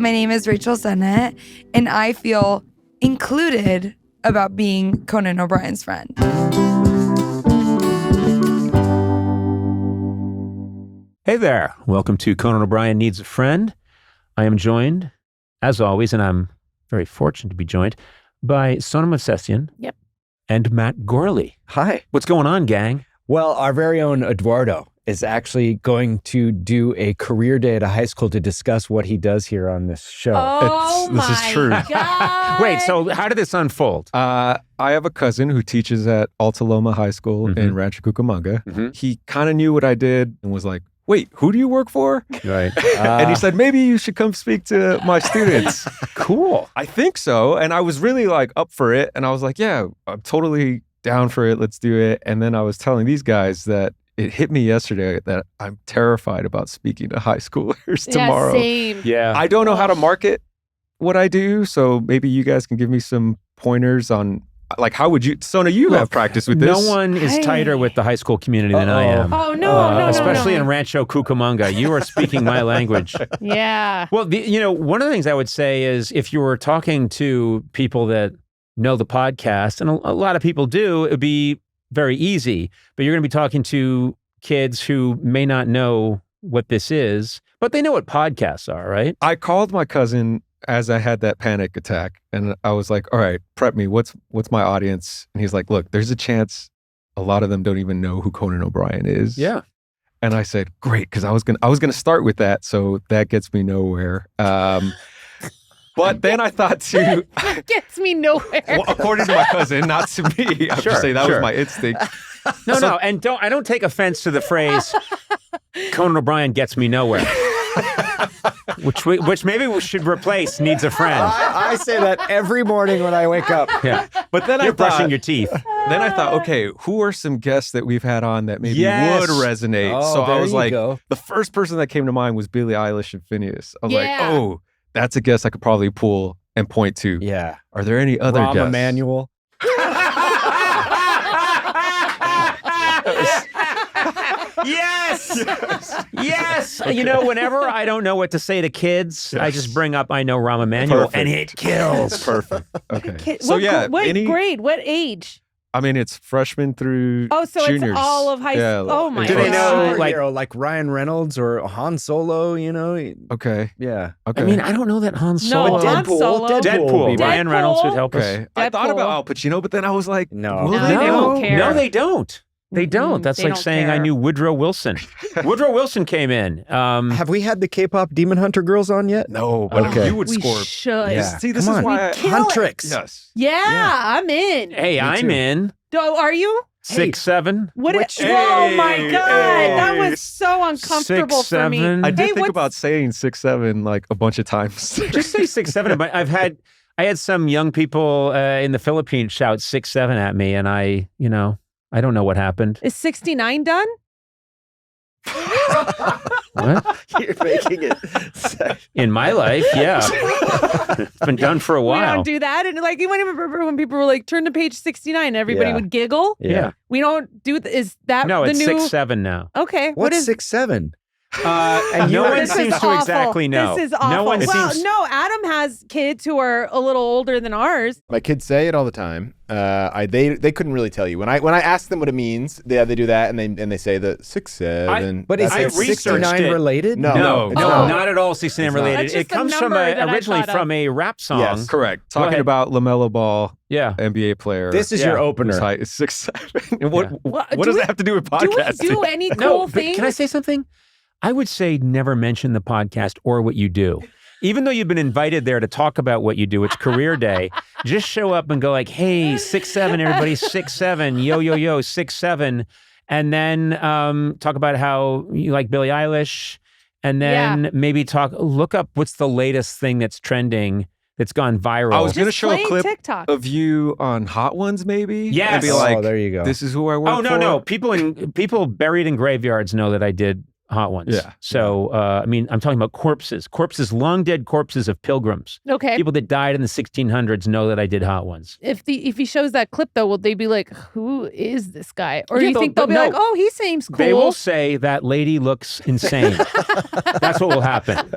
My name is Rachel Sennott, and I feel included about being Conan O'Brien's friend. Hey there. Welcome to Conan O'Brien Needs a Friend. I am joined, as always, and I'm very fortunate to be joined by Sona Movsesian. Yep. And Matt Gourley. Hi. What's going on, gang? Well, our very own Eduardo is actually going to do a career day at a high school to discuss what he does here on this show. This is true. God. Wait, so how did this unfold? I have a cousin who teaches at Alta Loma High School in Rancho Cucamonga. He kind of knew what I did and was like, wait, who do you work for? Right. And he said, maybe you should come speak to my students. Cool. I think so. And I was really like up for it. And I was like, yeah, I'm totally down for it. Let's do it. And then I was telling these guys that it hit me yesterday that I'm terrified about speaking to high schoolers tomorrow. Same. Yeah. I don't know how to market what I do. So maybe you guys can give me some pointers on, like, how would you, Sona, you have practice with this. No one is tighter with the high school community than I am. Oh, no, especially in Rancho Cucamonga. You are speaking my language. Yeah. Well, one of the things I would say is if you were talking to people that know the podcast, and a lot of people do, it would be very easy, but you're going to be talking to kids who may not know what this is, but they know what podcasts are, right? I called my cousin as I had that panic attack, and I was like, all right, prep me. What's my audience? And he's like, look, there's a chance a lot of them don't even know who Conan O'Brien is. Yeah. And I said, great, because I was gonna start with that, so that gets me nowhere. But then I thought too, That gets me nowhere. well, according to my cousin, not to me. I'm just saying that was my instinct. No, and I don't take offense to the phrase Conan O'Brien gets me nowhere. which maybe we should replace needs a friend. I say that every morning when I wake up. Yeah. But then You're brushing your teeth. Then I thought, okay, who are some guests that we've had on that maybe would resonate? Oh, so I was there you like, go. the first person that came to mind was Billie Eilish and Phineas. I was like, Yeah. oh, that's a guest I could probably pull and point to. Yeah. Are there any other Rahm guests? Emanuel. Yes. You know, whenever I don't know what to say to kids, I just bring up I know Rahm Emanuel, and it kills. Perfect. Okay. What grade? What age? I mean, it's freshmen through juniors. It's all of high school. Yeah, Oh my Do they know, God. like Ryan Reynolds or Han Solo, you know? Okay. Yeah. Okay. I mean, I don't know that Han Solo. No, Han Solo. Deadpool. Ryan Reynolds would help us. Okay. I thought about Al Pacino, but then I was like, No. will No, they they know? won't care. No, they don't. They don't. That's they like don't saying I care. knew Woodrow Wilson. Woodrow Wilson came in. Have we had the K-pop Demon Hunter girls on yet? No, but Okay. you would We score. should. Yeah. See, this Come is on. why Kill Huntrix. Yes. Yeah, I'm in. Hey, I'm too. in. Are you? 6'7". What? Which- Oh my God, that Hey. was so uncomfortable for me. 6'7". I did Hey, think what's- about saying 6'7" like a bunch of times. Just say 6'7". But I had some young people in the Philippines shout 6'7" at me, and I don't know what happened. Is 69 done? What? You're making it. In my life, yeah. It's been done for a We while. don't do that. And like, you might remember when people were like, turn to page 69, everybody Yeah. would giggle. Yeah. We don't do is that No, the it's new 6'7" now. Okay. What What's is 6'7"? And no one This is seems to awful. exactly know. This is awful. No one well, seems. no, Adam has kids who are a little older than ours. My kids say it all the time. They couldn't really tell you when I ask them what it means. They do that and they say the 6'7". But is I it researched 69 it. related? No. No, it's not at all 69 It's not. related. That's just It comes the from number that I originally thought of. from a rap song. Yes. Correct. Talking ahead. about LaMelo Ball, Yeah. NBA player. This is Yeah. your whose opener. height is 6'7". And what Well, what does that have to do with Do podcasting? we do any cool No, but things? can I say something? I would say never mention the podcast or what you do. Even though you've been invited there to talk about what you do, it's career day. Just show up and go like, hey, 6'7", everybody, 6'7", yo, 6'7", and then talk about how you like Billie Eilish, and then maybe look up what's the latest thing that's trending that's gone viral. I was going to Just show a playing clip TikTok. of you on Hot Ones, maybe. Yes. And be Oh, like, there you go. this is who I work for. no. People buried in graveyards know that I did hot ones. Yeah. So, I mean, I'm talking about corpses, long dead corpses of pilgrims. Okay. People that died in the 1600s know that I did hot ones. If he shows that clip though, will they be like, "Who is this guy?" Or do Yeah, you think they'll- they'll be no. like, "Oh, he seems cool." They will say that lady looks insane. That's what will happen.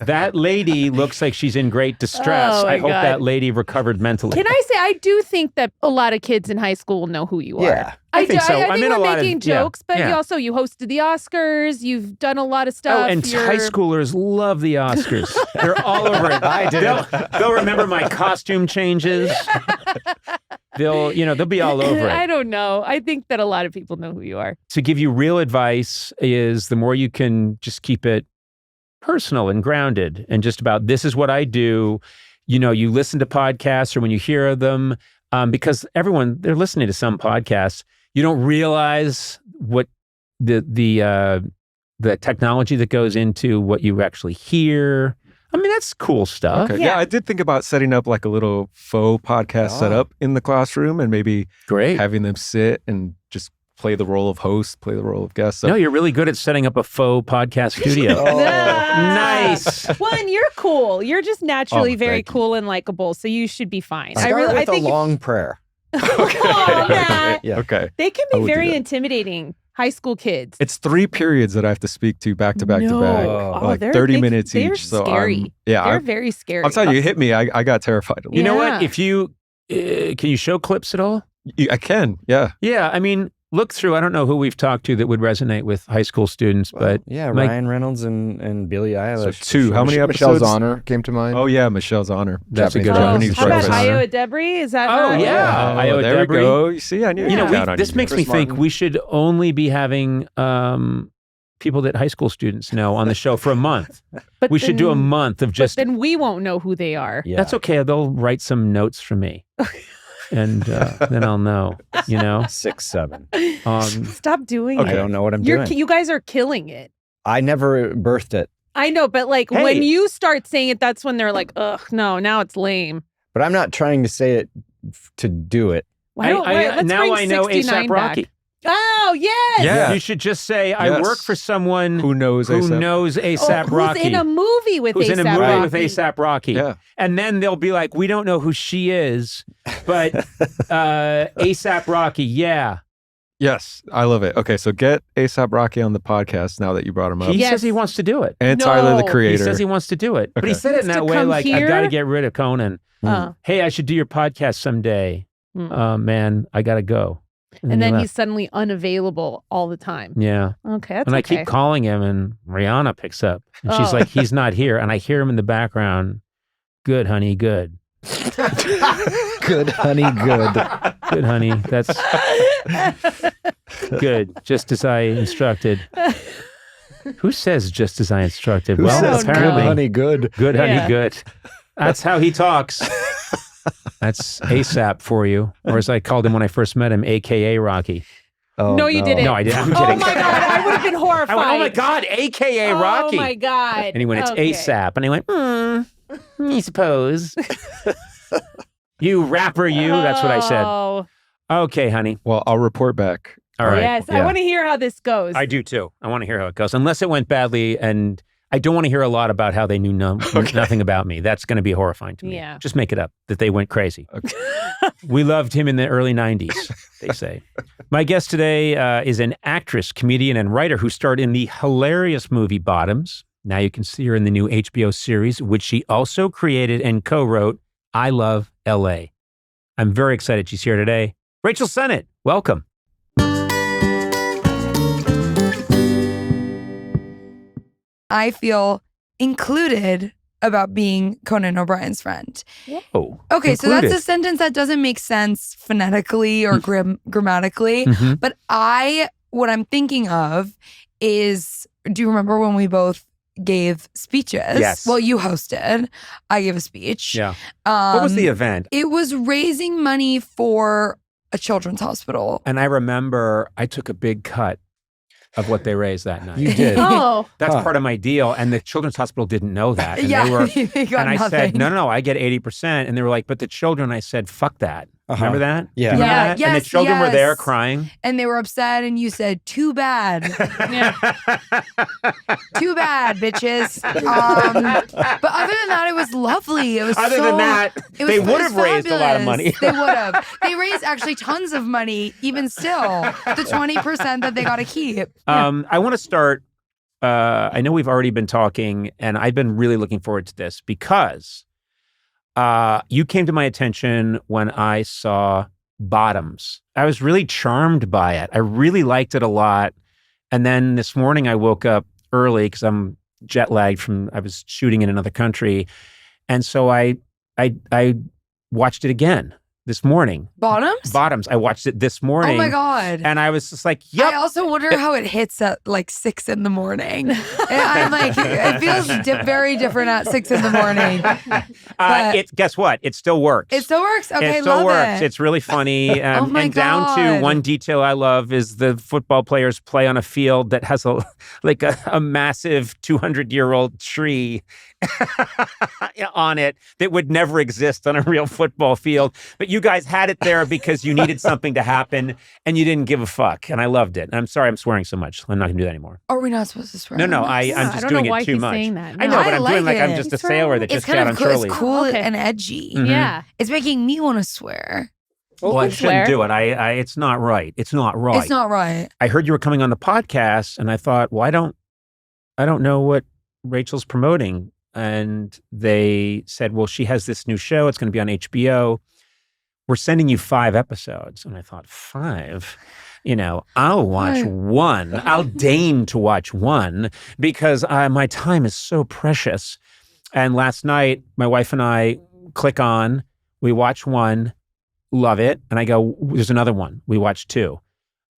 That lady looks like she's in great distress. Oh, my I hope God. that lady recovered mentally. Can I say I do think that a lot of kids in high school will know who you are. Yeah. I think so. I I'm think in a we're lot of- making yeah, jokes, but yeah. you hosted the Oscars. You've done a lot of stuff. Oh, and high schoolers love the Oscars. They're all over it. I did. They'll remember my costume changes. They'll be all over I it. don't know. I think that a lot of people know who you are. To give you real advice is the more you can just keep it personal and grounded and just about this is what I do. You listen to podcasts or when you hear them, because they're listening to some podcasts. You don't realize what the technology that goes into what you actually hear. I mean, that's cool stuff. Okay. Yeah. Yeah, I did think about setting up like a little faux podcast setup in the classroom and maybe Great. having them sit and just play the role of host, play the role of guest. So No, you're really good at setting up a faux podcast studio. Oh. Nice. Well, and you're cool. You're just naturally Oh, very thank you. cool and likable, so you should be fine. Start with I a think long prayer. Oh, Matt. Yeah. Okay. they can I be would do very that. intimidating. High school kids. It's 3 periods that I have to speak to back to back to back. Oh, Like they're- 30 they- minutes they're each. So scary. yeah, They're very scary. I'll tell you, it hit me. I got terrified a little. You know Yeah. what? If you can you show clips at all? I can. Yeah. Yeah, I mean, look through. I don't know who we've talked to that would resonate with high school students, but Yeah, Mike- Ryan Reynolds and Billie Eilish. So 2. How many Michelle's episodes? Honor came to mind. Oh yeah, Michelle's Honor. That's a Japanese good drama. one. Japanese How about breakfast. Io Debris? Is that Oh, not- yeah. Io there Debris. we go. You see, I knew. You know, count on this you makes guys. me Chris think Martin. we should only be having people that high school students know on the show for a month. But We should do a then- month of But just. then we won't know who they are. Yeah. That's okay. They'll write some notes for me, and then I'll know. 6, 7. Stop doing I it. don't know what I'm You're doing. you guys are killing it. I never birthed it, I know, but like Hey. when you start saying it, that's when they're like, "Ugh, no, now it's lame." but I'm not trying to say it to do it. Why don't let's now bring I know 69 ASAP Rocky. back. Oh yes. Yeah. You should just say, I Yes. work for someone Who knows? who ASAP? knows Oh, ASAP Rocky. Who's in a movie with Who's ASAP in a movie Rocky. with ASAP Rocky. Yeah. And then they'll be like, we don't know who she is, but ASAP Rocky, yeah. Yes, I love it. Okay, so get ASAP Rocky on the podcast now that you brought him up. He Yes. says he wants to do it. And Tyler, the No. He creator. says he wants to do it. But he Okay. said it in Wants that to way come like, I've here? got to get rid of Conan. Oh. Hey, I should do your podcast someday. Mm. Man, I got to go. And then he he's suddenly unavailable all the time. Yeah. Okay, that's And I okay. keep calling him and Rihanna picks up. And she's Oh. like, he's not here. And I hear him in the background. Good, honey, good. Good, honey, good. Good, honey. That's good. Just as I instructed. Who says just as I instructed? Who Well, says apparently, good, honey, good? good, honey, Yeah. good. That's how he talks. That's ASAP for you. Or as I called him when I first met him, AKA Rocky. Oh, No, you didn't. No, I didn't. I'm Oh kidding. my god, I would have been horrified. I went, oh my God, AKA Rocky. Oh my god. And he went, it's Okay. ASAP. And I went, I suppose. You rapper, you. That's what I said. Oh, Okay, honey. Well, I'll report back. All right. yes. I Yeah. want to hear how this goes. I do too. I want to hear how it goes. Unless it went badly, and I don't want to hear a lot about how they knew nothing about me. That's going to be horrifying to me. Yeah. Just make it up that they went crazy. We loved him in the early 90s, they say. My guest today is an actress, comedian, and writer who starred in the hilarious movie Bottoms. Now you can see her in the new HBO series, which she also created and co-wrote, I Love L.A. I'm very excited she's here today. Rachel Sennott, welcome. I feel included about being Conan O'Brien's friend. Oh, Okay, so that's included. a sentence that doesn't make sense phonetically or grammatically. Mhm. But what I'm thinking of is, do you remember when we both gave speeches? Yes. Well, you hosted. I gave a speech. Yeah. What was the Um, event? It was raising money for a children's hospital. And I remember I took a big cut of what they raised that night. You did. Oh, That's Huh. part of my deal. And the Children's Hospital didn't know that. And yeah, they were, they got and I nothing. said, no, I get 80%. And they were like, but the children, I said, fuck that. Remember that? Yeah. Do you remember Yeah. that? And the Yes, children were there yes. crying. And they were upset, and you said, "Too bad, too bad, bitches." But other than that, it was lovely. It was Other than that, it was, they it would was have raised a lot of money. They would have. They raised actually tons of money. Even still, the 20% that they got to keep. I want to start. I know we've already been talking, and I've been really looking forward to this because you came to my attention when I saw Bottoms. I was really charmed by it. I really liked it a lot. And then this morning I woke up early because I'm jet lagged I was shooting in another country. And so I watched it again this morning. Bottoms. I watched it this morning. Oh my God. And I was just like, yep. I also wonder how it hits at like 6 a.m. And I'm like, it feels very different at 6 a.m. But Guess what? It still works. it still works. Okay, It still love works. it. It's really funny. Oh my and down to God. one detail I love is the football players play on a field that has a massive 200-year-old tree on it that would never exist on a real football field. But you guys had it there because you needed something to happen and you didn't give a fuck. And I loved it. And I'm sorry I'm swearing so much. I'm not going to do that anymore. Are we not supposed to swear? No, on I'm this? I just don't doing know why it too he's much. saying that. I No. know, but I I'm like doing like I'm it. just a He's sailor that It's just kind got of on cool. Shirley. It's cool Okay. and edgy. Mhm. Yeah. It's making me want to swear. Well, I We'll shouldn't swear. do it. It's not right. It's not right. It's not right. I heard you were coming on the podcast, and I thought, well, I don't know what Rachel's promoting. And they said, well, she has this new show. It's going to be on HBO. We're sending you 5 episodes. And I thought, 5? I'll watch one. I'll deign to watch one because my time is so precious. And last night, my wife and I click on, we watch one, love it. And I go, there's another one. We watch 2.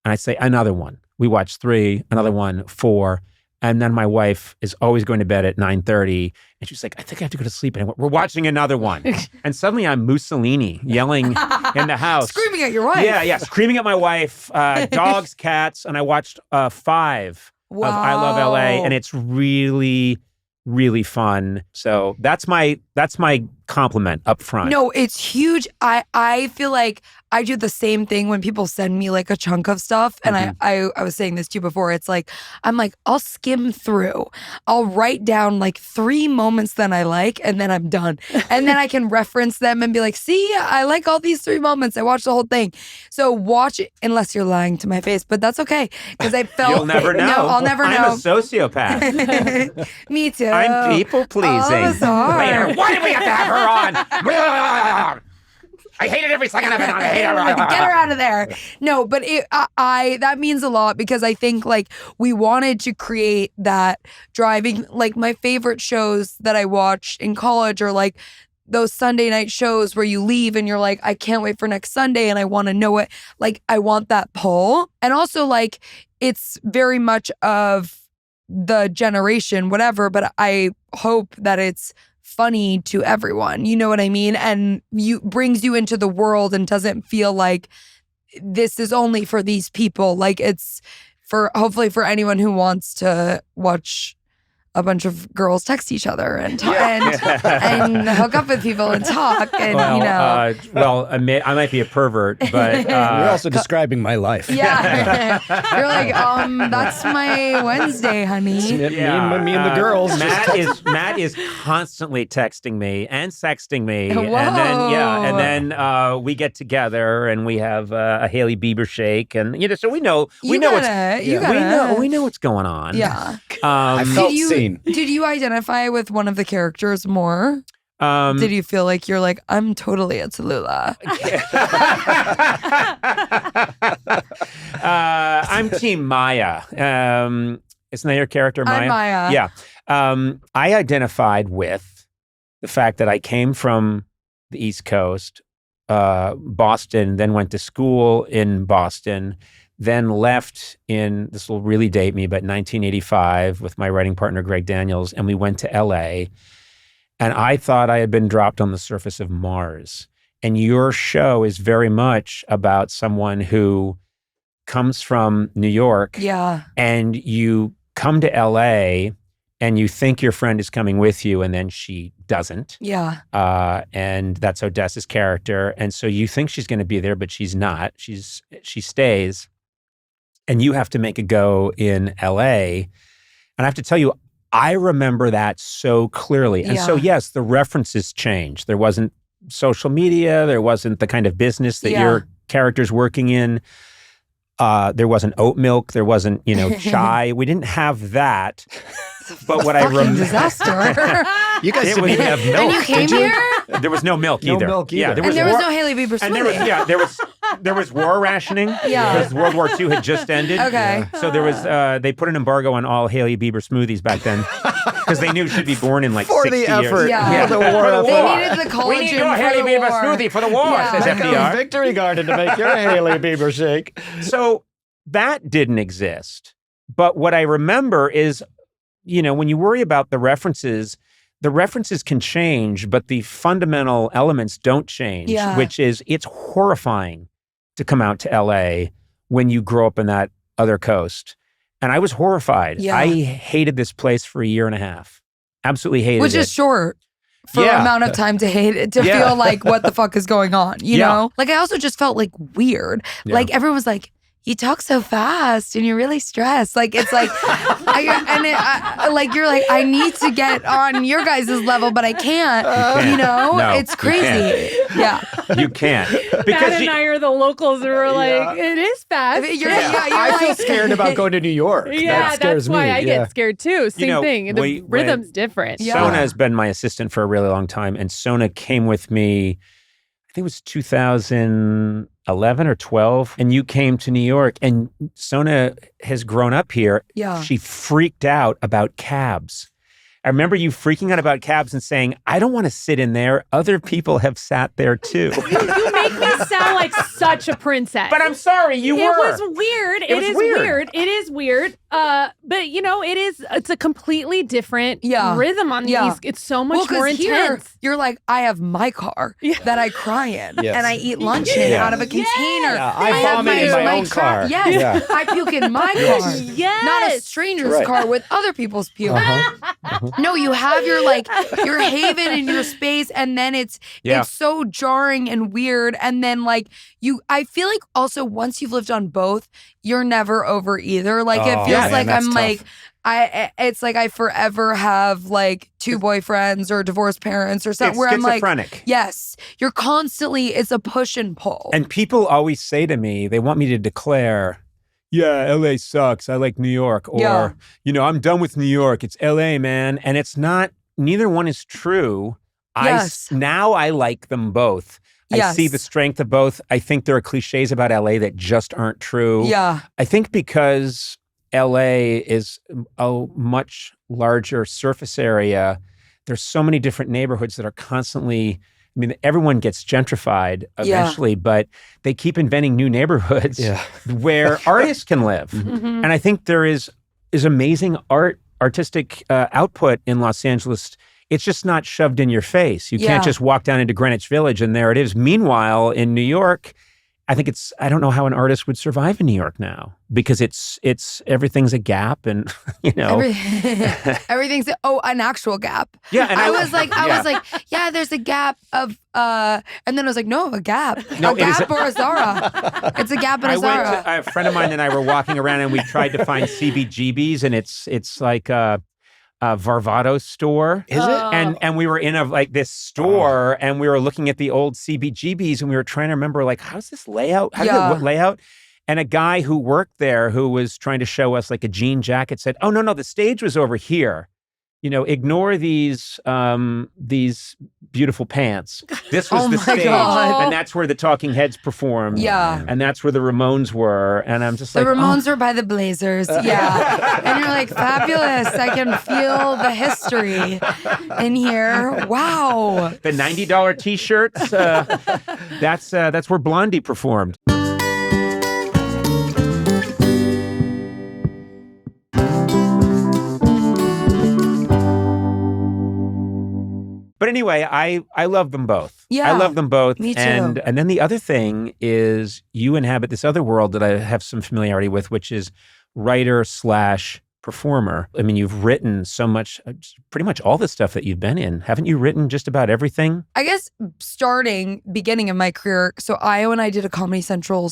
And I say, another one. We watch 3, another one, 4. And then my wife is always going to bed at 9:30. And she's like, I think I have to go to sleep. And we're watching another one. And suddenly I'm Mussolini yelling in the house. Screaming at your wife. Yeah. Screaming at my wife, dogs, cats. And I watched 5 of I Love LA. And it's really, really fun. So that's my compliment up front. No, it's huge. I feel like I do the same thing when people send me like a chunk of stuff. And I was saying this to you before. It's like, I'm like, I'll skim through. I'll write down like 3 moments that I like, and then I'm done. And then I can reference them and be like, see, I like all these 3 moments. I watched the whole thing. So watch it, unless you're lying to my face, but that's okay. Because I felt You'll never know. No, I'll never I'm know. a sociopath. Me too. I'm people pleasing. All of us are. Wait, why did we have to have her on? I hated every second of it. I hate her. Get her out of there. No, but that means a lot because I think like we wanted to create that driving. Like my favorite shows that I watched in college are like those Sunday night shows where you leave and you're like, I can't wait for next Sunday and I want to know it. Like I want that pull. And also like it's very much of the generation, whatever, but I hope that it's funny to everyone. You know what I mean? And brings you into the world and doesn't feel like this is only for these people. Like it's hopefully for anyone who wants to watch a bunch of girls text each other and talk, and hook up with people and talk and I might be a pervert, but You're also describing my life. yeah. You're like, that's my Wednesday, honey. Me and the girls. Matt is constantly texting me and sexting me, Whoa. and then we get together and we have a Hailey Bieber shake, and so we know You know what's going on. Yeah. I felt seen. Did you identify with one of the characters more? Did you feel like you're like, I'm totally a Tallulah? I'm Team Maya. Isn't that your character, Maya? I'm Maya. Yeah. I identified with the fact that I came from the East Coast, Boston, then went to school in Boston, then left this will really date me, but 1985 with my writing partner, Greg Daniels, and we went to LA. And I thought I had been dropped on the surface of Mars. And your show is very much about someone who comes from New York. Yeah. And you come to LA and you think your friend is coming with you, and then she doesn't. Yeah. And that's Odessa's character. And so you think she's going to be there, but she's not. She stays. And you have to make a go in LA. And I have to tell you, I remember that so clearly. And so, yes, the references changed. There wasn't social media. There wasn't the kind of business that your character's working in. There wasn't oat milk. There wasn't, chai. We didn't have that. But what I remember, disaster. You guys didn't even have milk. And you came here? There was no milk either. milk either. Yeah, There was no Hailey Bieber smoothie. And there was war rationing. Yeah. Because World War II had just ended. Okay. So there was they put an embargo on all Hailey Bieber smoothies back then because they knew she'd be born in like For 60 the effort. years. Yeah. For the war They effort. needed the collagen We need your for Hailey the Bieber war. smoothie for the war, Yeah. says FDR. Victory Garden to make your Hailey Bieber shake. So that didn't exist. But what I remember is, when you worry about the references can change, but the fundamental elements don't change, which is it's horrifying to come out to LA when you grow up in that other coast. And I was horrified. Yeah. I hated this place for a year and a half. Absolutely hated it. Which is short for amount of time to hate it, to feel like what the fuck is going on, you know? Like I also just felt like weird. Yeah. Like everyone was like, you talk so fast and you're really stressed. Like, it's like, you're like, I need to get on your guys' level, but I can't, No, it's you crazy. Yeah. You can't. Matt Because and I are the locals who are like, it is fast. You're I feel like- scared about going to New York. Yeah, that scares that's why me. I get scared too. Same thing. The when rhythm's different. Yeah. Sona has been my assistant for a really long time, and Sona came with me, I think it was 2011 or 12, and you came to New York, and Sona has grown up here. Yeah. She freaked out about cabs. I remember you freaking out about cabs and saying, I don't want to sit in there. Other people have sat there too. You make me sound like such a princess. But I'm sorry, you were. It was weird. It is weird. It is weird. But it's a completely different rhythm on these. It's so much more intense. Here, you're like, I have my car that I cry in and I eat lunch in out of a container. Yeah, I have vomit in my own car. Yes. Yeah. I puke in my car. Yes. Not a stranger's car with other people's puke. No, you have your haven and your space, and then it's so jarring and weird. And then I feel like also once you've lived on both, you're never over either. Like it feels like I'm tough. It's like I forever have like two boyfriends or divorced parents or something where I'm like, yes, you're constantly, it's a push and pull. And people always say to me, they want me to declare, yeah, LA sucks. I like New York. Or, I'm done with New York. It's LA, man. And it's not, neither one is true. Now I like them both. I see the strength of both. I think there are cliches about LA that just aren't true. Yeah. I think because LA is a much larger surface area, there's so many different neighborhoods that are constantly, everyone gets gentrified eventually, but they keep inventing new neighborhoods where artists can live. And I think there is amazing artistic output in Los Angeles. It's just not shoved in your face. You can't just walk down into Greenwich Village and there it is. Meanwhile, in New York, I don't know how an artist would survive in New York now because it's everything's a gap and, everything's an actual gap. Yeah. And I was like, yeah, there's a gap of, and then I was like, no, a gap. No, a gap or a Zara. It's a gap and a Zara. A friend of mine and I were walking around and we tried to find CBGBs and it's like a Varvatos store. Is it? And we were in this store and we were looking at the old CBGBs and we were trying to remember how's this layout? What layout? And a guy who worked there who was trying to show us a jean jacket said, oh, no, the stage was over here. Ignore these beautiful pants. This was the stage. God. And that's where the Talking Heads performed. Yeah. And that's where the Ramones were. And I'm just the Ramones were by the Blazers. Yeah. And you're like, fabulous. I can feel the history in here. Wow. The $90 t-shirts. That's where Blondie performed. But anyway, I love them both. Yeah, I love them both. me too. And then the other thing is you inhabit this other world that I have some familiarity with, which is writer / performer. I mean, you've written so much, pretty much all the stuff that you've been in. Haven't you written just about everything? I guess beginning of my career, so Io and I did a Comedy Central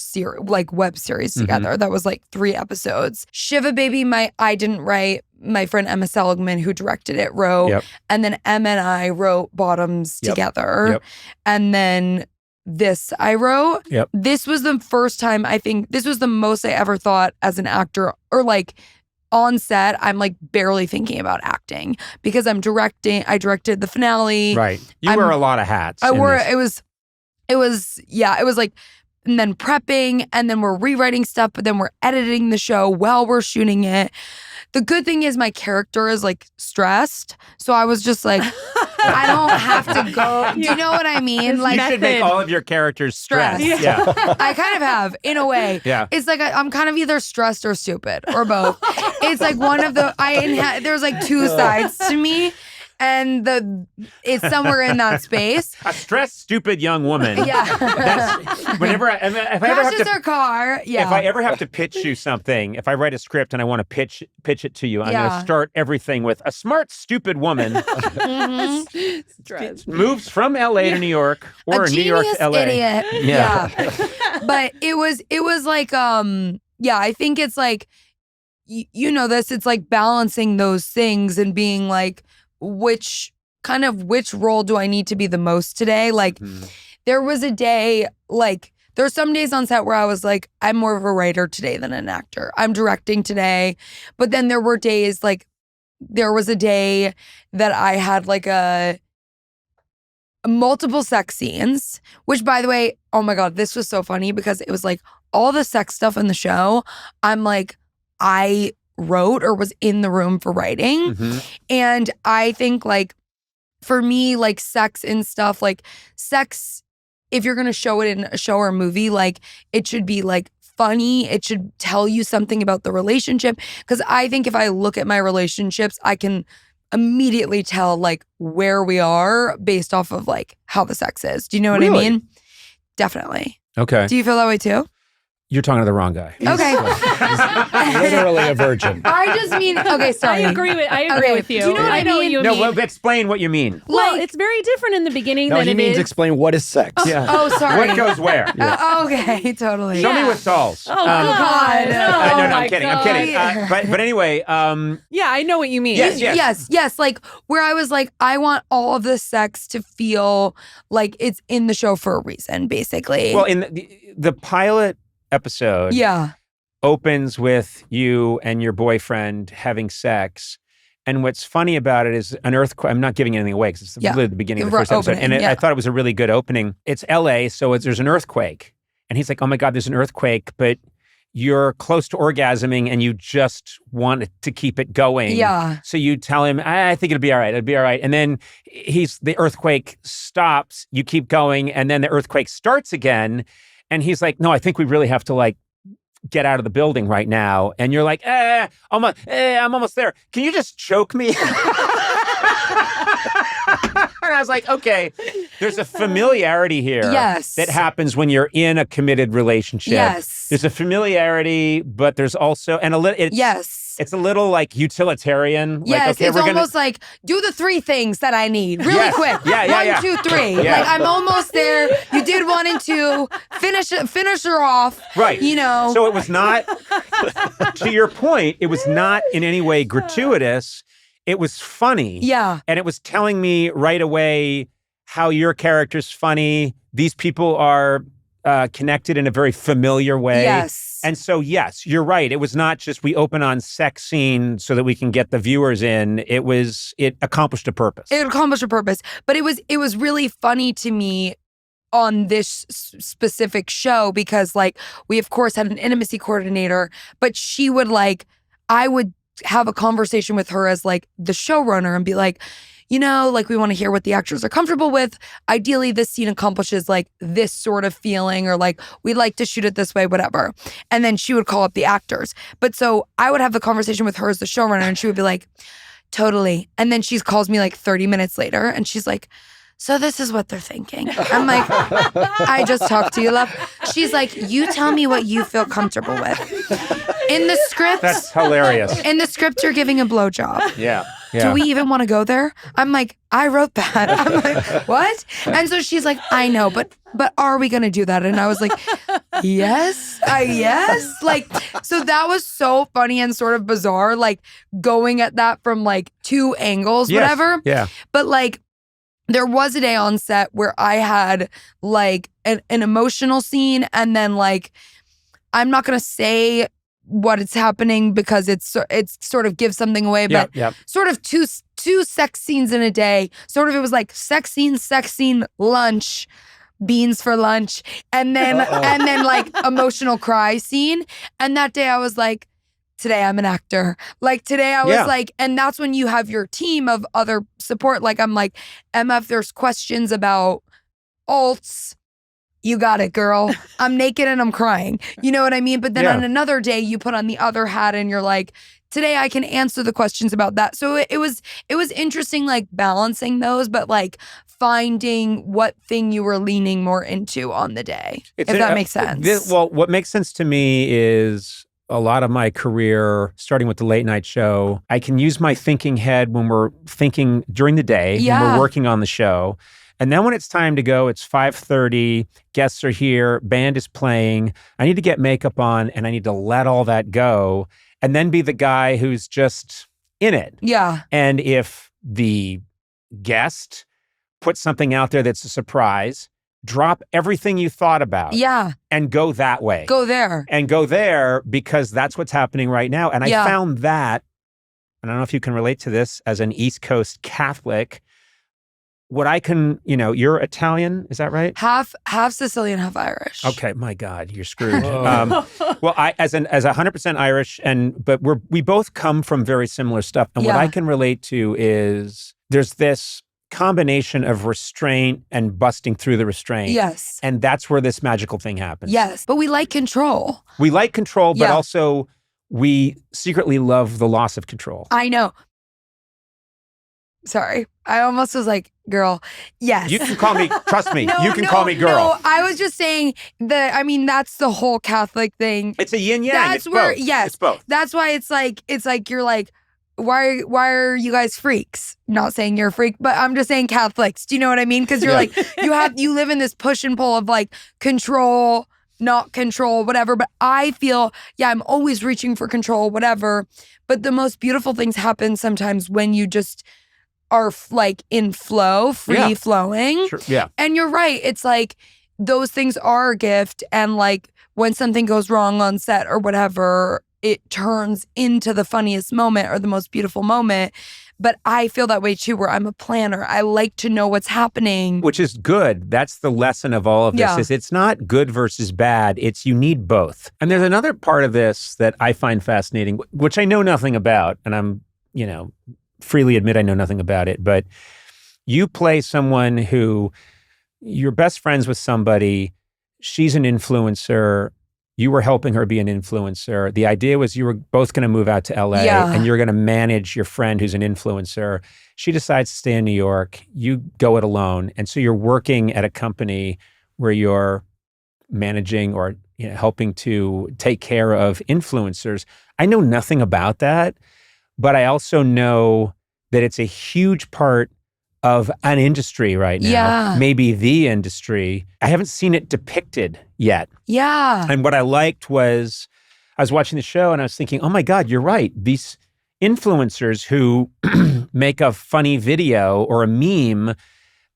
web series together. That was like 3 episodes. Shiva Baby, I didn't write. My friend Emma Seligman, who directed it, wrote. Yep. And then Emma and I wrote Bottoms together. Yep. And then this I wrote. Yep. This was the first time, I think, this was the most I ever thought as an actor, or like on set, I'm like barely thinking about acting because I'm directing. I directed the finale. Right. You wear a lot of hats. It was like, and then prepping, and then we're rewriting stuff, but then we're editing the show while we're shooting it. The good thing is my character is like stressed. So I was just like, I don't have to go. Do you know what I mean? Like, you should make all of your characters stressed. Yeah. I kind of have, in a way. Yeah. It's like I'm kind of either stressed or stupid or both. It's like one of the, there's like 2 sides to me. And it's somewhere in that space. A stressed, stupid young woman. Yeah. That's whenever if I ever have crashes to, her car. Yeah. If I ever have to pitch you something, if I write a script and I want to pitch it to you, I'm going to start everything with a smart, stupid woman moves from LA to New York or New York to LA. Idiot. Yeah. But it was like I think it's like you know this, it's like balancing those things and being like, which role do I need to be the most today? Like there was a day, like there's some days on set where I was like, I'm more of a writer today than an actor. I'm directing today. But then there were days, like there was a day that I had like multiple sex scenes, which by the way, oh my God, this was so funny because it was like all the sex stuff in the show, I'm like, I wrote or was in the room for writing. And I think like for me, like sex and stuff, like sex, if you're gonna show it in a show or a movie, like it should be like funny. It should tell you something about the relationship. Because I think if I look at my relationships, I can immediately tell like where we are based off of like how the sex is. Do you know what I mean? Definitely. Okay. Do you feel that way too? You're talking to the wrong guy. Okay. He's literally a virgin. I just mean, okay, sorry. I agree with you. Do you know what I know mean? what you No, mean. well, explain what you mean. Well, it's very different in the beginning No, than he it means is. explain what is sex. Yeah. Oh, sorry. What goes where? Okay, totally. Show me with dolls. Oh, God. No. No, my I'm kidding. God. I'm kidding. But anyway, Yeah, I know what you mean. Yes. Like where I was like, I want all of the sex to feel like it's in the show for a reason, basically. well, in the pilot episode opens with you and your boyfriend having sex. And what's funny about it is an earthquake. I'm not giving anything away because it's really the beginning of the first episode. And I thought it was a really good opening. It's LA, so there's an earthquake. And he's like, oh my God, there's an earthquake, but you're close to orgasming and you just want to keep it going. Yeah. So you tell him, I think it'll be all right. It'll be all right. And then the earthquake stops, you keep going, and then the earthquake starts again. And he's like, no, I think we really have to like get out of the building right now. And you're like, I'm almost there. Can you just choke me? And I was like, okay, there's a familiarity here that happens when you're in a committed relationship. Yes. There's a familiarity, but there's also, and a little, it's a little like utilitarian. Yes, like, okay, it's almost like do the 3 things that I need really quick. 1, 2, 3. Yeah. Like I'm almost there. You did 1 and 2. Finish her off. Right. You know. So it was not, to your point, it was not in any way gratuitous. It was funny. Yeah. And it was telling me right away how your character's funny. These people are connected in a very familiar way. Yes. And so, yes, you're right. It was not just we open on sex scene so that we can get the viewers in. It accomplished a purpose. It accomplished a purpose. But it was really funny to me on this specific show because like we of course had an intimacy coordinator, but she would like, I would have a conversation with her as like the showrunner and be like, you know, like we want to hear what the actors are comfortable with. Ideally, this scene accomplishes like this sort of feeling or like we'd like to shoot it this way, whatever. And then she would call up the actors. But so I would have the conversation with her as the showrunner and she would be like, totally. And then she calls me like 30 minutes later and she's like, so this is what they're thinking. I'm like, I just talked to you, love. She's like, you tell me what you feel comfortable with. In the script, That's hilarious. in the script, you're giving a blowjob. Yeah. Do we even want to go there? I'm like, I wrote that. I'm like, what? And so she's like, I know, but are we going to do that? And I was like, yes, yes. Like, so that was so funny and sort of bizarre, like going at that from like two angles, whatever. Yeah. But like, there was a day on set where I had like an emotional scene, and then like, I'm not going to say what it's happening because it's sort of gives something away, but sort of two sex scenes in a day. Sort of, it was like sex scene, lunch, beans for lunch, and then like emotional cry scene. And that day I was like, today I'm an actor. Like today I was like, and that's when you have your team of other support. Like I'm like, Emma, if there's questions about alts, you got it, girl. I'm naked and I'm crying. You know what I mean? But then on another day, you put on the other hat and you're like, today I can answer the questions about that. So it was interesting, like balancing those, but like finding what thing you were leaning more into on the day, if that makes sense. Well, what makes sense to me is a lot of my career, starting with the late night show, I can use my thinking head when we're thinking during the day, when we're working on the show. And then when it's time to go, it's 5:30, guests are here, band is playing, I need to get makeup on and I need to let all that go and then be the guy who's just in it. Yeah. And if the guest puts something out there that's a surprise, drop everything you thought about. Yeah. And go that way. Go there. And go there because that's what's happening right now. And I found that, and I don't know if you can relate to this as an East Coast Catholic, what I can, you're Italian, is that right? Half Sicilian, half Irish. Okay, my God, you're screwed. Well, I as 100% Irish, but we both come from very similar stuff. And what I can relate to is there's this combination of restraint and busting through the restraint. Yes. And that's where this magical thing happens. Yes, but we like control. We like control, but also we secretly love the loss of control. I know. Sorry. I almost was like, girl, yes. You can call me, trust me, you can call me girl. No, I was just saying that's the whole Catholic thing. It's a yin yang. That's it's where, both. yes. It's both. That's why it's like, you're like, why are you guys freaks? Not saying you're a freak, but I'm just saying Catholics. Do you know what I mean? Because you're like, you live in this push and pull of like control, not control, whatever. But I feel, I'm always reaching for control, whatever. But the most beautiful things happen sometimes when you just are like in flow, free flowing. Sure. Yeah. And you're right. It's like those things are a gift. And like when something goes wrong on set or whatever, it turns into the funniest moment or the most beautiful moment. But I feel that way too, where I'm a planner. I like to know what's happening. Which is good. That's the lesson of all of this is it's not good versus bad. It's you need both. And there's another part of this that I find fascinating, which I know nothing about. And I'm, freely admit I know nothing about it, but you play someone who you're best friends with somebody, she's an influencer, you were helping her be an influencer. The idea was you were both going to move out to LA and you're going to manage your friend who's an influencer. She decides to stay in New York, you go it alone. And so you're working at a company where you're managing or helping to take care of influencers. I know nothing about that. But I also know that it's a huge part of an industry right now, maybe the industry. I haven't seen it depicted yet. Yeah. And what I liked was I was watching the show and I was thinking, oh my God, you're right. These influencers who make a funny video or a meme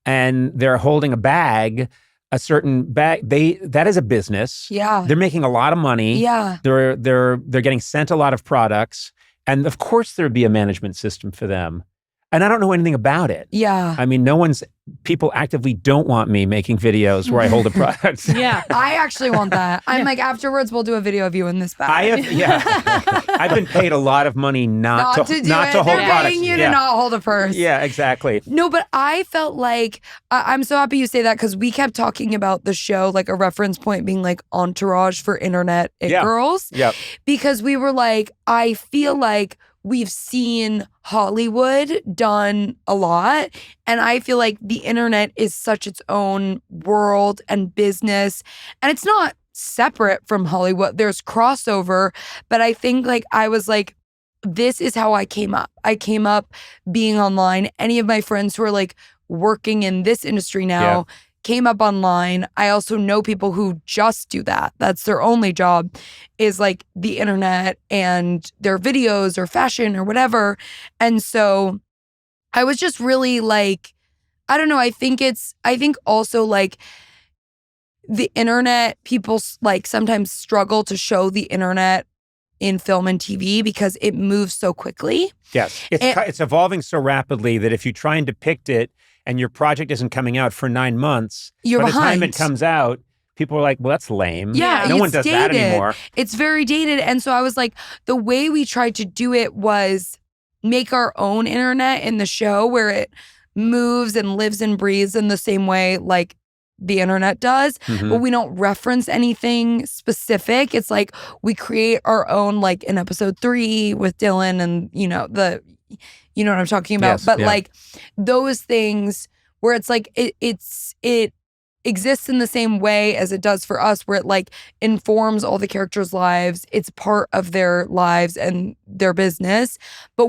and they're holding a bag, a certain bag, that is a business. Yeah. They're making a lot of money. Yeah. They're getting sent a lot of products. And of course there'd be a management system for them. And I don't know anything about it. Yeah. I mean, people actively don't want me making videos where I hold a product. Yeah. I actually want that. I'm like, afterwards, we'll do a video of you in this bag. I've been paid a lot of money not to hold They're products. paying you to not hold a purse. Yeah, exactly. No, but I felt like, I'm so happy you say that because we kept talking about the show, like a reference point being like Entourage for internet girls. Yep. Because we were like, I feel like we've seen Hollywood done a lot. And I feel like the internet is such its own world and business. And it's not separate from Hollywood. There's crossover, but I think like I was like, this is how I came up. I came up being online. Any of my friends who are like working in this industry now came up online. I also know people who just do that. That's their only job, is like the internet and their videos or fashion or whatever. And so I was just really like, I don't know. I think also like the internet, people like sometimes struggle to show the internet in film and TV because it moves so quickly. Yes. It's evolving so rapidly that if you try and depict it and your project isn't coming out for 9 months, you're by the behind. time it comes out, people are like, well, that's lame. Yeah, no one does that anymore. It's very dated. And so I was like, the way we tried to do it was make our own internet in the show where it moves and lives and breathes in the same way like the internet does, but we don't reference anything specific. It's like we create our own, like in episode 3 with Dylan and you know what I'm talking about. Yes, but like those things where it's like it exists in the same way as it does for us, where it like informs all the characters' lives. It's part of their lives and their business, but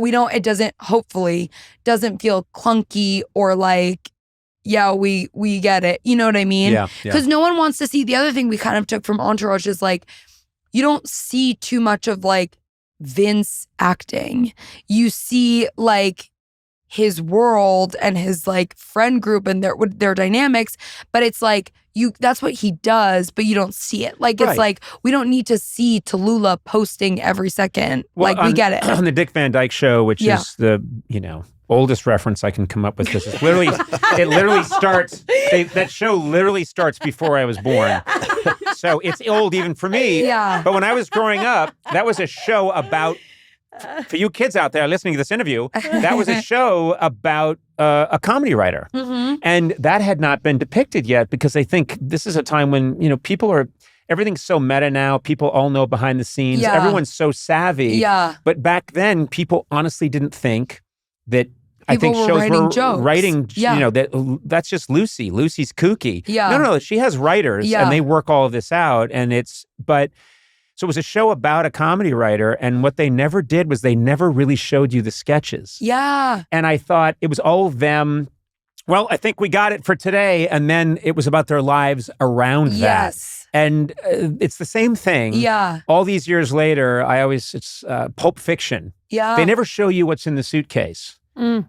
hopefully doesn't feel clunky or like, yeah, we get it. You know what I mean? Yeah. Because no one wants to see. The other thing we kind of took from Entourage is like, you don't see too much of like Vince acting. You see like his world and his like friend group and their dynamics, but it's like that's what he does, but you don't see it. Like it's like we don't need to see Tallulah posting every second. Well, like we get it. On the Dick Van Dyke Show, which is the, oldest reference I can come up with. This is literally, it literally starts, that show literally starts before I was born. So it's old even for me. Yeah. But when I was growing up, that was a show about, for you kids out there listening to this interview, that was a show about a comedy writer. And that had not been depicted yet because I think this is a time when, everything's so meta now. People all know behind the scenes. Yeah. Everyone's so savvy. Yeah. But back then, people honestly didn't think that People I think were shows writing were jokes. writing, that's just Lucy. Lucy's kooky. Yeah. No, she has writers and they work all of this out. So it was a show about a comedy writer, and what they never did was they never really showed you the sketches. Yeah. And I thought it was all of them. Well, I think we got it for today. And then it was about their lives around that. Yes. And it's the same thing. Yeah. All these years later, it's Pulp Fiction. Yeah. They never show you what's in the suitcase.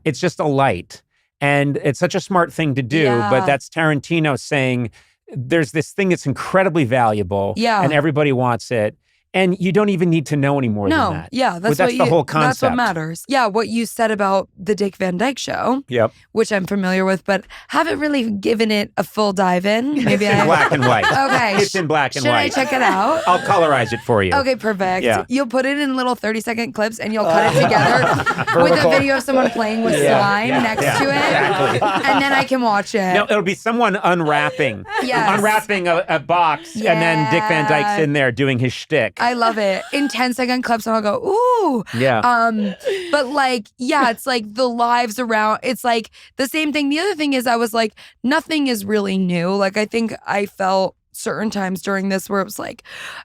It's just a light. And it's such a smart thing to do. Yeah. But that's Tarantino saying there's this thing that's incredibly valuable. Yeah. And everybody wants it. And you don't even need to know any more than that. Yeah, that's the whole concept. That's what matters. Yeah, what you said about the Dick Van Dyke Show, which I'm familiar with, but haven't really given it a full dive in. Maybe It's in black and white. Okay. It's in black and Should white. I check it out? I'll colorize it for you. Okay, perfect. Yeah. You'll put it in little 30-second clips and you'll cut it together with a video of someone playing with slime next to it. Exactly. And then I can watch it. No, it'll be someone unwrapping a box, and then Dick Van Dyke's in there doing his shtick. I love it. In 10-second clips, and I'll go, ooh. Yeah. But like, it's like the lives around, it's like the same thing. The other thing is I was like, nothing is really new. Like, I think I felt certain times during this where it was like,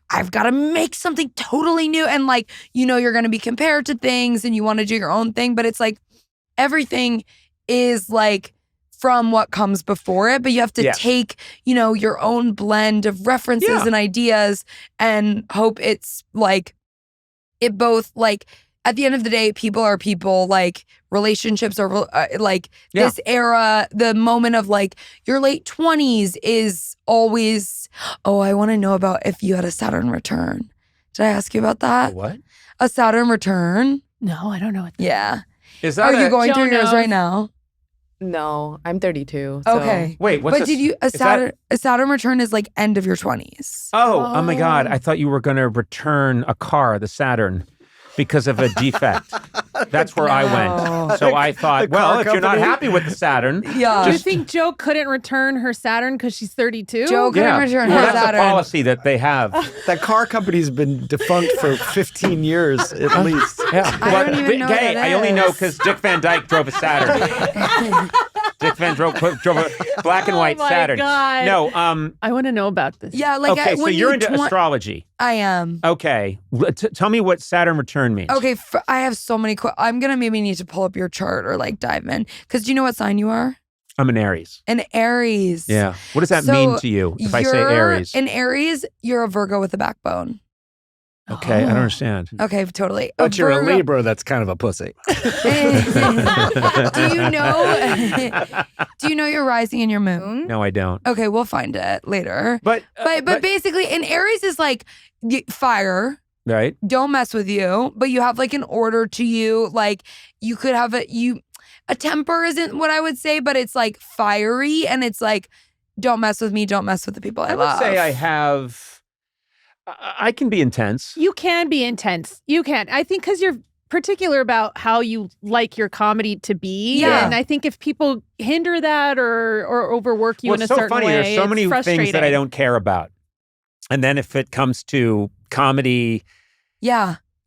I've got to make something totally new. And like, you're going to be compared to things and you want to do your own thing. But it's like, everything is like, from what comes before it, but you have to take, your own blend of references and ideas and hope it's like, it both like, at the end of the day, people are people, like relationships are this era, the moment of like your late 20s is always, I want to know about if you had a Saturn Return. Did I ask you about that? What? A Saturn Return? No, I don't know what that is. Yeah. Is that Are you going through Joe yours knows. right now? No, I'm 32. So. Okay. Wait, what's But did you a Saturn Return is like end of your 20s. Oh my God. I thought you were going to return a car, the Saturn, because of a defect. That's where I went. So I thought, well, if you're not happy with the Saturn, Do you think Joe couldn't return her Saturn because she's 32? Joe couldn't return her that's Saturn. a policy that they have. That car company's been defunct for 15 years at least. Yeah. I don't even know what that I only know is. because Dick Van Dyke drove a Saturn. Dick Van drove a black and white Saturn. God. No, I want to know about this. Yeah, like okay, so you're into astrology. I am. Okay, tell me what Saturn Return means. Okay, I have so many I'm gonna maybe need to pull up your chart or like dive in, because do you know what sign you are? I'm an Aries. An Aries. Yeah. What does that mean to you if I say Aries? An Aries, you're a Virgo with a backbone. Okay, I don't understand. Okay, totally. But you're a Libra that's kind of a pussy. Do you know your rising and your moon? No, I don't. Okay, we'll find it later. But basically, an Aries is like fire. Right. Don't mess with you, but you have like an order to you. Like you could have a temper isn't what I would say, but it's like fiery, and it's like, don't mess with me, don't mess with the people I love. I would say I can be intense. You can be intense. You can. I think because you're particular about how you like your comedy to be. Yeah. And I think if people hinder that or overwork you in a certain way, There's so many things that I don't care about. And then if it comes to comedy,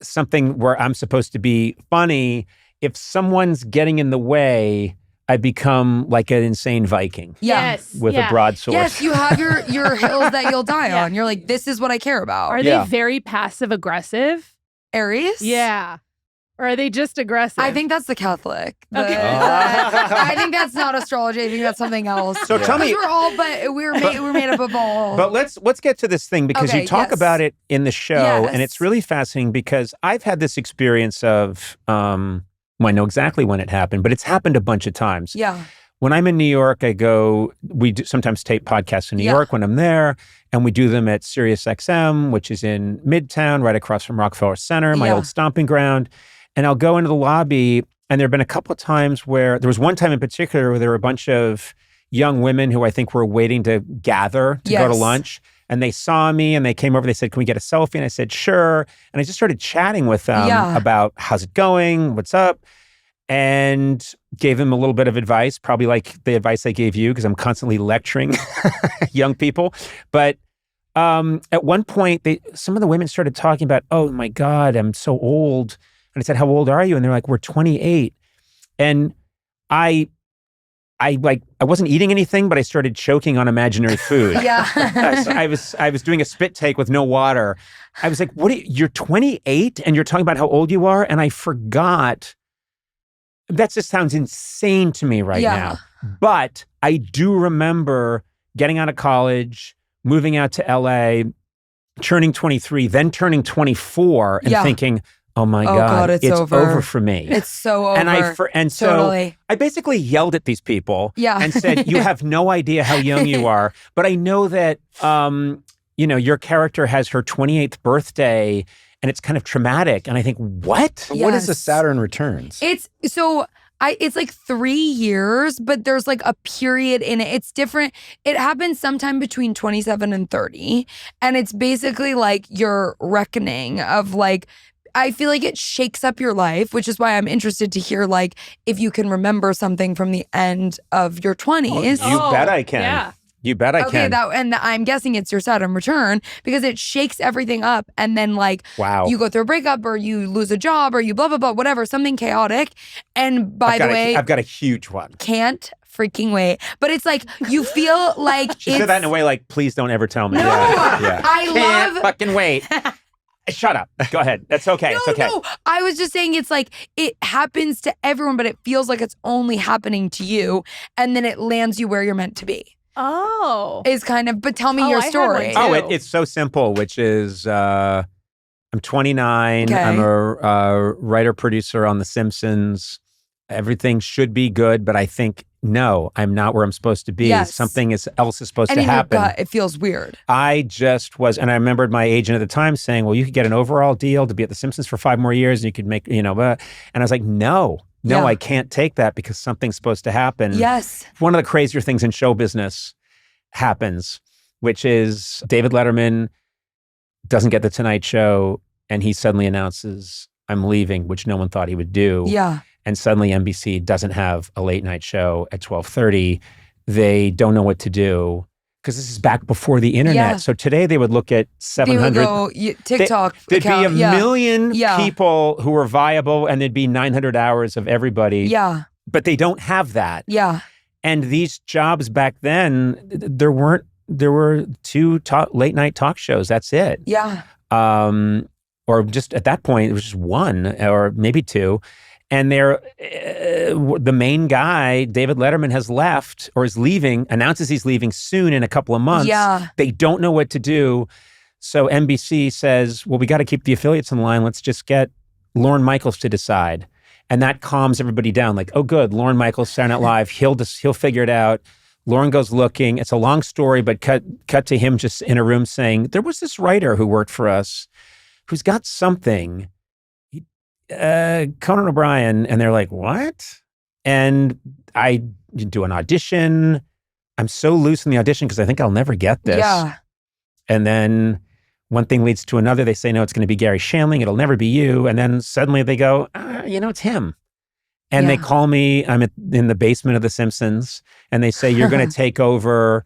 something where I'm supposed to be funny, if someone's getting in the way, I become like an insane Viking. Yes. With a broadsword. Yes, you have your hills that you'll die on. You're like, this is what I care about. Are they very passive aggressive? Aries? Yeah. Or are they just aggressive? I think that's the Catholic. Okay. I think that's not astrology. I think that's something else. So tell me, we're made up of all. But let's get to this thing, because you talk about it in the show, and it's really fascinating because I've had this experience of I know exactly when it happened, but it's happened a bunch of times. Yeah. When I'm in New York, we sometimes tape podcasts in New York when I'm there, and we do them at Sirius XM, which is in Midtown, right across from Rockefeller Center, my old stomping ground. And I'll go into the lobby, and there have been a couple of times where, there was one time in particular where there were a bunch of young women who I think were waiting to gather to go to lunch. And they saw me and they came over, they said, can we get a selfie? And I said, sure. And I just started chatting with them about how's it going, what's up, and gave them a little bit of advice, probably like the advice I gave you, because I'm constantly lecturing young people. But at one point, some of the women started talking about, oh my God, I'm so old. And I said, how old are you? And they're like, we're 28. And I wasn't eating anything, but I started choking on imaginary food. I was doing a spit take with no water. I was like, you're 28 and you're talking about how old you are? And I forgot. That just sounds insane to me right now. But I do remember getting out of college, moving out to LA, turning 23, then turning 24 and thinking, oh my God, it's over for me. It's so over. And so I basically yelled at these people and said, you have no idea how young you are. But I know that, your character has her 28th birthday and it's kind of traumatic. And I think, what? What is the Saturn Returns? It's like 3 years, but there's like a period in it. It's different. It happens sometime between 27 and 30. And it's basically like your reckoning of like, I feel like it shakes up your life, which is why I'm interested to hear like if you can remember something from the end of your 20s. You bet I can. Yeah. You bet I can. And I'm guessing it's your Saturn return because it shakes everything up, and then like you go through a breakup or you lose a job or you blah blah blah, whatever, something chaotic. And by the way, I've got a huge one. Can't freaking wait. But it's like you feel like she said that in a way like, please don't ever tell me. No, I can't fucking wait. Shut up. Go ahead. That's okay. It's okay. No, I was just saying it's like it happens to everyone, but it feels like it's only happening to you, and then it lands you where you're meant to be. Oh. Is kind of, but tell me your story. It's so simple, which is I'm 29. Okay. I'm a writer-producer on The Simpsons. Everything should be good, but I think, no, I'm not where I'm supposed to be. Yes. Something else is supposed to happen. Your gut, it feels weird. I just was, and I remembered my agent at the time saying, well, you could get an overall deal to be at The Simpsons for 5 more years and you could make, and I was like, no, I can't take that because something's supposed to happen. Yes. One of the crazier things in show business happens, which is David Letterman doesn't get The Tonight Show and he suddenly announces, I'm leaving, which no one thought he would do. Yeah. And suddenly NBC doesn't have a late night show at 12:30. They don't know what to do because this is back before the internet. Yeah. So today they would look at 700. They would go, TikTok There'd be a million people who were viable and there'd be 900 hours of everybody. Yeah. But they don't have that. Yeah. And these jobs back then, there were 2 late night talk shows. That's it. Yeah. Or just at that point, it was just 1 or maybe 2. And the main guy, David Letterman, has left or is leaving, announces he's leaving soon in a couple of months. Yeah. They don't know what to do. So NBC says, well, we got to keep the affiliates in line. Let's just get Lorne Michaels to decide. And that calms everybody down. Like, oh, good, Lorne Michaels, Saturday Night Live, he'll figure it out. Lorne goes looking. It's a long story, but cut to him just in a room saying, there was this writer who worked for us who's got something. Conan O'Brien, and they're like, what? And I do an audition. I'm so loose in the audition because I think I'll never get this. Yeah. And then one thing leads to another. They say, no, it's going to be Gary Shandling. It'll never be you. And then suddenly they go, it's him. And they call me. I'm in the basement of The Simpsons. And they say, you're going to take over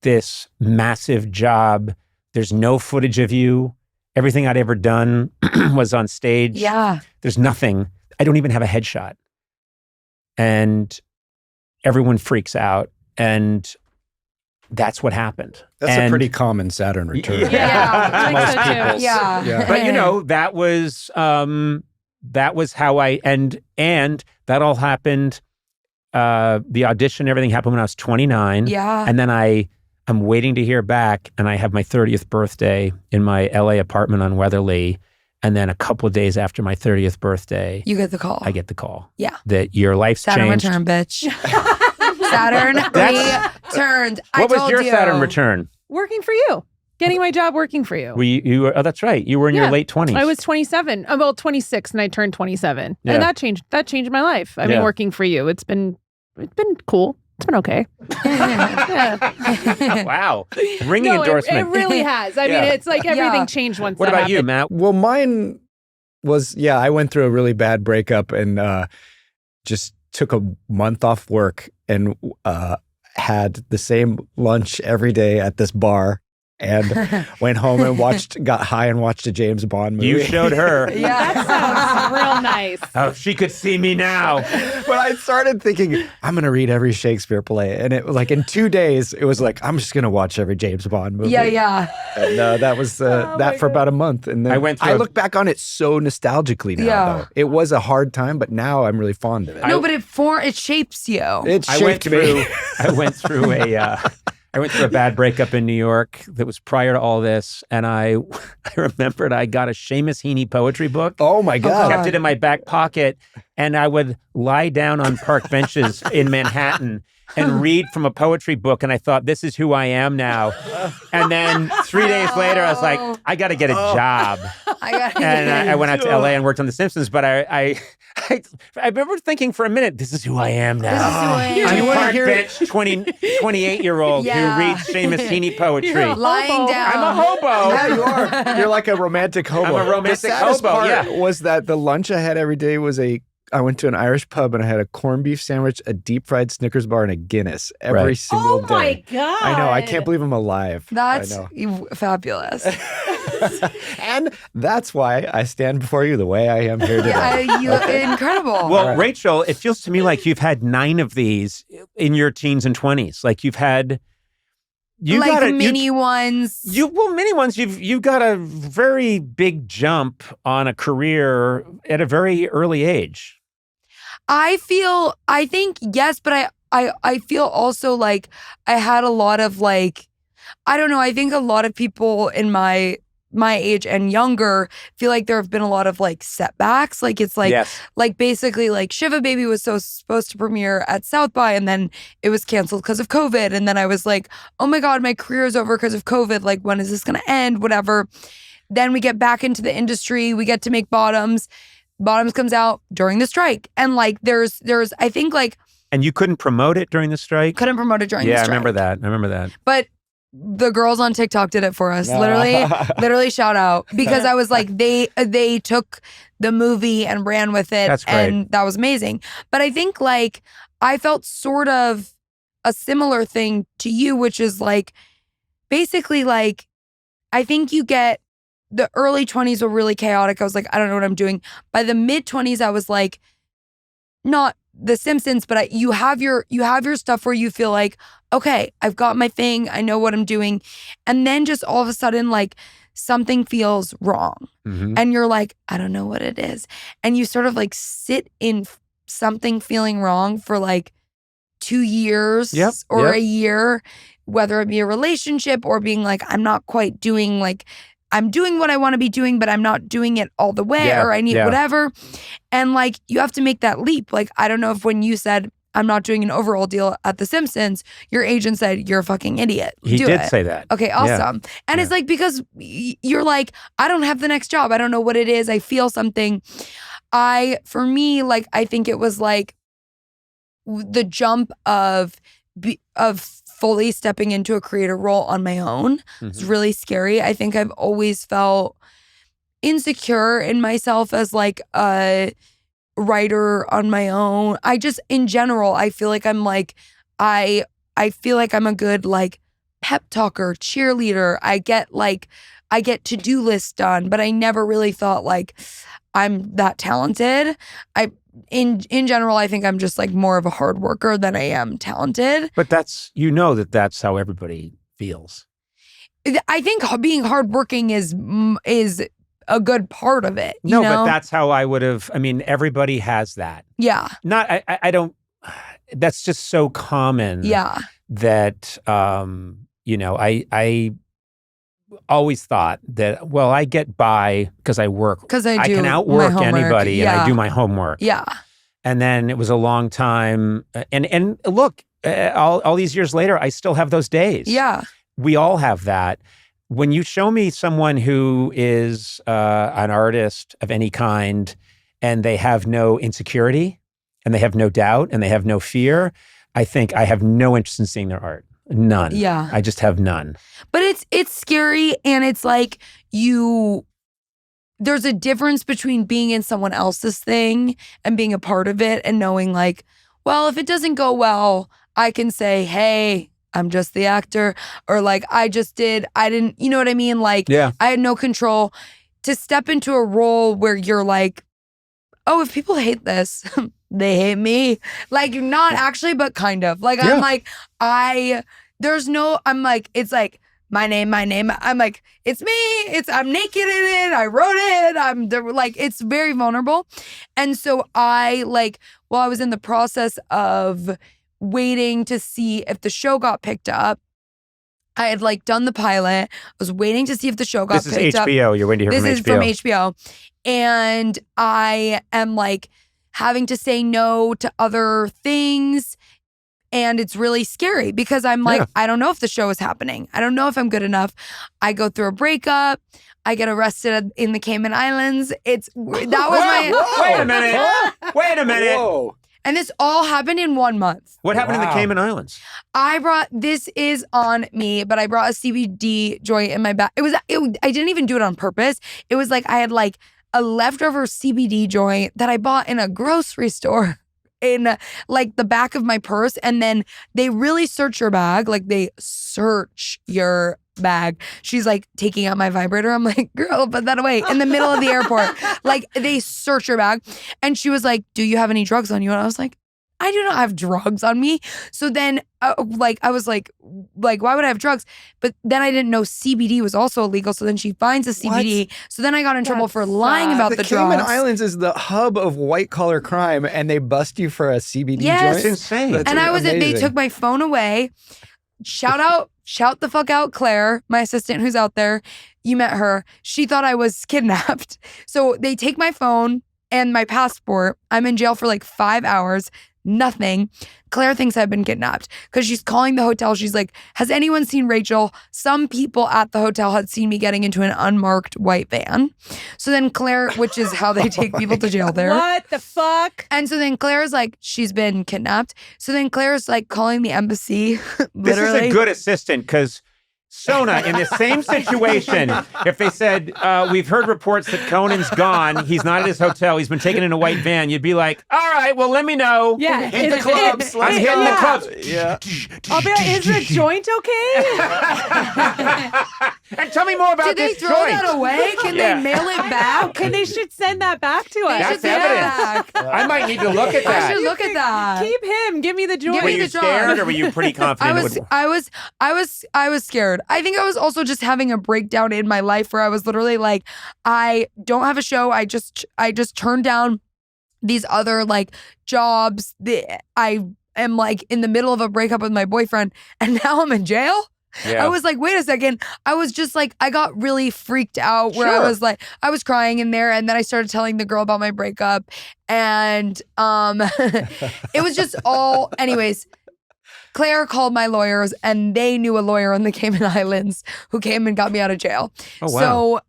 this massive job. There's no footage of you. Everything I'd ever done was on stage. Yeah. There's nothing. I don't even have a headshot. And everyone freaks out. And that's what happened. That's a pretty common Saturn return. Yeah. Most so people's. Yeah. But that was how and that all happened. The audition, everything happened when I was 29. Yeah. And then I'm waiting to hear back, and I have my 30th birthday in my LA apartment on Weatherly. And then a couple of days after my 30th birthday, You get the call. I get the call. Yeah. That your life's Saturn changed. Return, bitch. Saturn returned. What was your Saturn Return? Working for you. Getting my job working for you. You were, oh, that's right. You were in your late 20s. I was 27. Well, 26, and I turned 27. Yeah. And that changed my life. I mean, working for you. It's been cool. It's been okay. Wow. Ringing endorsement. It really has. I mean, it's like everything changed once What that about happened. you, Matt? Well, mine was, I went through a really bad breakup and just took a month off work and had the same lunch every day at this bar and went home and got high and watched a James Bond movie. You showed her. That sounds real nice. Oh, she could see me now. But I started thinking, I'm going to read every Shakespeare play. And it was like in 2 days, it was like, I'm just going to watch every James Bond movie. Yeah. And that was that for about a month. And then I look back on it so nostalgically now, though. It was a hard time, but now I'm really fond of it. No, but it shapes you. It shaped me. I went through a bad breakup in New York that was prior to all this, and I remembered I got a Seamus Heaney poetry book. Oh my God. Kept it in my back pocket, and I would lie down on park benches in Manhattan and read from a poetry book, and I thought, this is who I am now. And then 3 days later, I was like, I got to get a job. I went out to LA and worked on The Simpsons, but I remember thinking for a minute, this is who I am now. I'm a park bench 28-year-old who reads Seamus Heaney poetry. Lying down. I'm a hobo. Yeah, you are. You're like a romantic hobo. I'm a romantic the saddest hobo, part was that the lunch I had every day was I went to an Irish pub and I had a corned beef sandwich, a deep fried Snickers bar, and a Guinness every single day. Oh my God. I know. I can't believe I'm alive. That's fabulous. And that's why I stand before you the way I am here today. You look incredible. Well, Rachel, it feels to me like you've had 9 of these in your teens and 20s. Like you've had... mini ones. Mini ones. You've got a very big jump on a career at a very early age. I think yes, but I feel also like I had a lot of I don't know, I think a lot of people in my age and younger feel like there have been a lot of setbacks. Basically Shiva Baby was supposed to premiere at South by, and then it was canceled because of COVID. And then I was like, oh my God, my career is over because of COVID. When is this going to end? Whatever. Then we get back into the industry. We get to make Bottoms. Bottoms comes out during the strike. And there's I think And you couldn't promote it during the strike? Couldn't promote it during the strike. Yeah, I remember that. But the girls on TikTok did it for us. Literally shout out. Because I was like, they took the movie and ran with it. That's great. And that was amazing. But I think I felt sort of a similar thing to you, which is basically I think you get the early 20s were really chaotic. I was like, I don't know what I'm doing. By the mid 20s, I was not The Simpsons, but you have your stuff where you feel like, okay, I've got my thing, I know what I'm doing, and then just all of a sudden like something feels wrong, and you're like, I don't know what it is, and you sort of like sit in something feeling wrong for like 2 years or a year, whether it be a relationship or being like, I'm not quite doing like. I'm doing what I want to be doing, but I'm not doing it all the way, or I need whatever. And like, you have to make that leap. Like, I don't know if when you said, I'm not doing an overall deal at The Simpsons, your agent said, you're a fucking idiot. He did say that. Okay, awesome. And it's like, because you're like, I don't have the next job. I don't know what it is. I feel something. For me, like, I think it was like the jump of fully stepping into a creator role on my own. It's really scary. I think I've always felt insecure in myself as like a writer on my own. I just, in general, I feel like I'm like, I feel like I'm a good like pep talker, cheerleader. I get to-do lists done, but I never really thought like I'm that talented. In general, I think I'm just like more of a hard worker than I am talented. But that's how everybody feels. I think being hardworking is a good part of it. No, you know? but that's how I would have. I mean, everybody has that. Yeah. I don't. That's just so common. Yeah. That I always thought that, well, I get by because I work. Because I can outwork anybody, and I do my homework. Yeah. And then it was a long time. And look, all these years later, I still have those days. Yeah. We all have that. When you show me someone who is an artist of any kind, and they have no insecurity, and they have no doubt, and they have no fear, I think I have no interest in seeing their art. None. Yeah. I just have none. But it's scary, and it's like there's a difference between being in someone else's thing and being a part of it and knowing like, well, if it doesn't go well, I can say, hey, I'm just the actor, or like, I didn't, you know what I mean? Like, I had no control. To step into a role where you're like, oh, if people hate this, they hate me. Like, not actually, but kind of. Like, I'm like, I'm like, it's like, my name. I'm like, it's me. I'm naked in it. I wrote it. Like, it's very vulnerable. And so I was in the process of waiting to see if the show got picked up. I had like done the pilot. I was waiting to see if the show got picked up. This is HBO. You're waiting to hear from HBO. This is from HBO. And I am like having to say no to other things. And it's really scary because I'm like, I don't know if the show is happening. I don't know if I'm good enough. I go through a breakup. I get arrested in the Cayman Islands. Wait a minute. Whoa. And this all happened in 1 month. What happened in the Cayman Islands? This is on me, but I brought a CBD joint in my bag. I didn't even do it on purpose. It was like I had like a leftover CBD joint that I bought in a grocery store in like the back of my purse. And then they really search your bag. Like they search your bag. She's like taking out my vibrator. I'm like, girl, put that away in the middle of the airport. Like they search your bag. And she was like, do you have any drugs on you? And I was like, I do not have drugs on me. So then I was like, why would I have drugs? But then I didn't know CBD was also illegal. So then she finds a CBD. What? So then I got in trouble for lying about the drugs. The Cayman Islands is the hub of white collar crime, and they bust you for a CBD joint? That's insane. And they took my phone away. Shout the fuck out, Claire, my assistant who's out there. You met her. She thought I was kidnapped. So they take my phone and my passport. I'm in jail for like 5 hours. Nothing. Claire thinks I've been kidnapped because she's calling the hotel. She's like, has anyone seen Rachel? Some people at the hotel had seen me getting into an unmarked white van. So then Claire, which is how they take people to jail there. What the fuck? And so then Claire's like, she's been kidnapped. So then Claire's like calling the embassy. Literally. This is a good assistant because Sona, in the same situation, if they said, we've heard reports that Conan's gone, he's not at his hotel, he's been taken in a white van, you'd be like, all right, well, let me know. Yeah. Hit the clubs. I'm hitting the clubs. Yeah. I'll be like, is the joint okay? And tell me more about this Did they throw joint. that away? Can they mail it back? They should send that back to us. That's evidence. I might need to look at I that. should look at that. Keep him. Give me the joint. Were you scared or were you pretty confident? I was scared. I think I was also just having a breakdown in my life where I was literally like, I don't have a show. I just turned down these other like jobs. I am like in the middle of a breakup with my boyfriend and now I'm in jail. Yeah. I was like, wait a second. I was just like, I got really freaked out where I was like, I was crying in there. And then I started telling the girl about my breakup. And it was just all, anyways, Claire called my lawyers and they knew a lawyer in the Cayman Islands who came and got me out of jail. Oh, wow.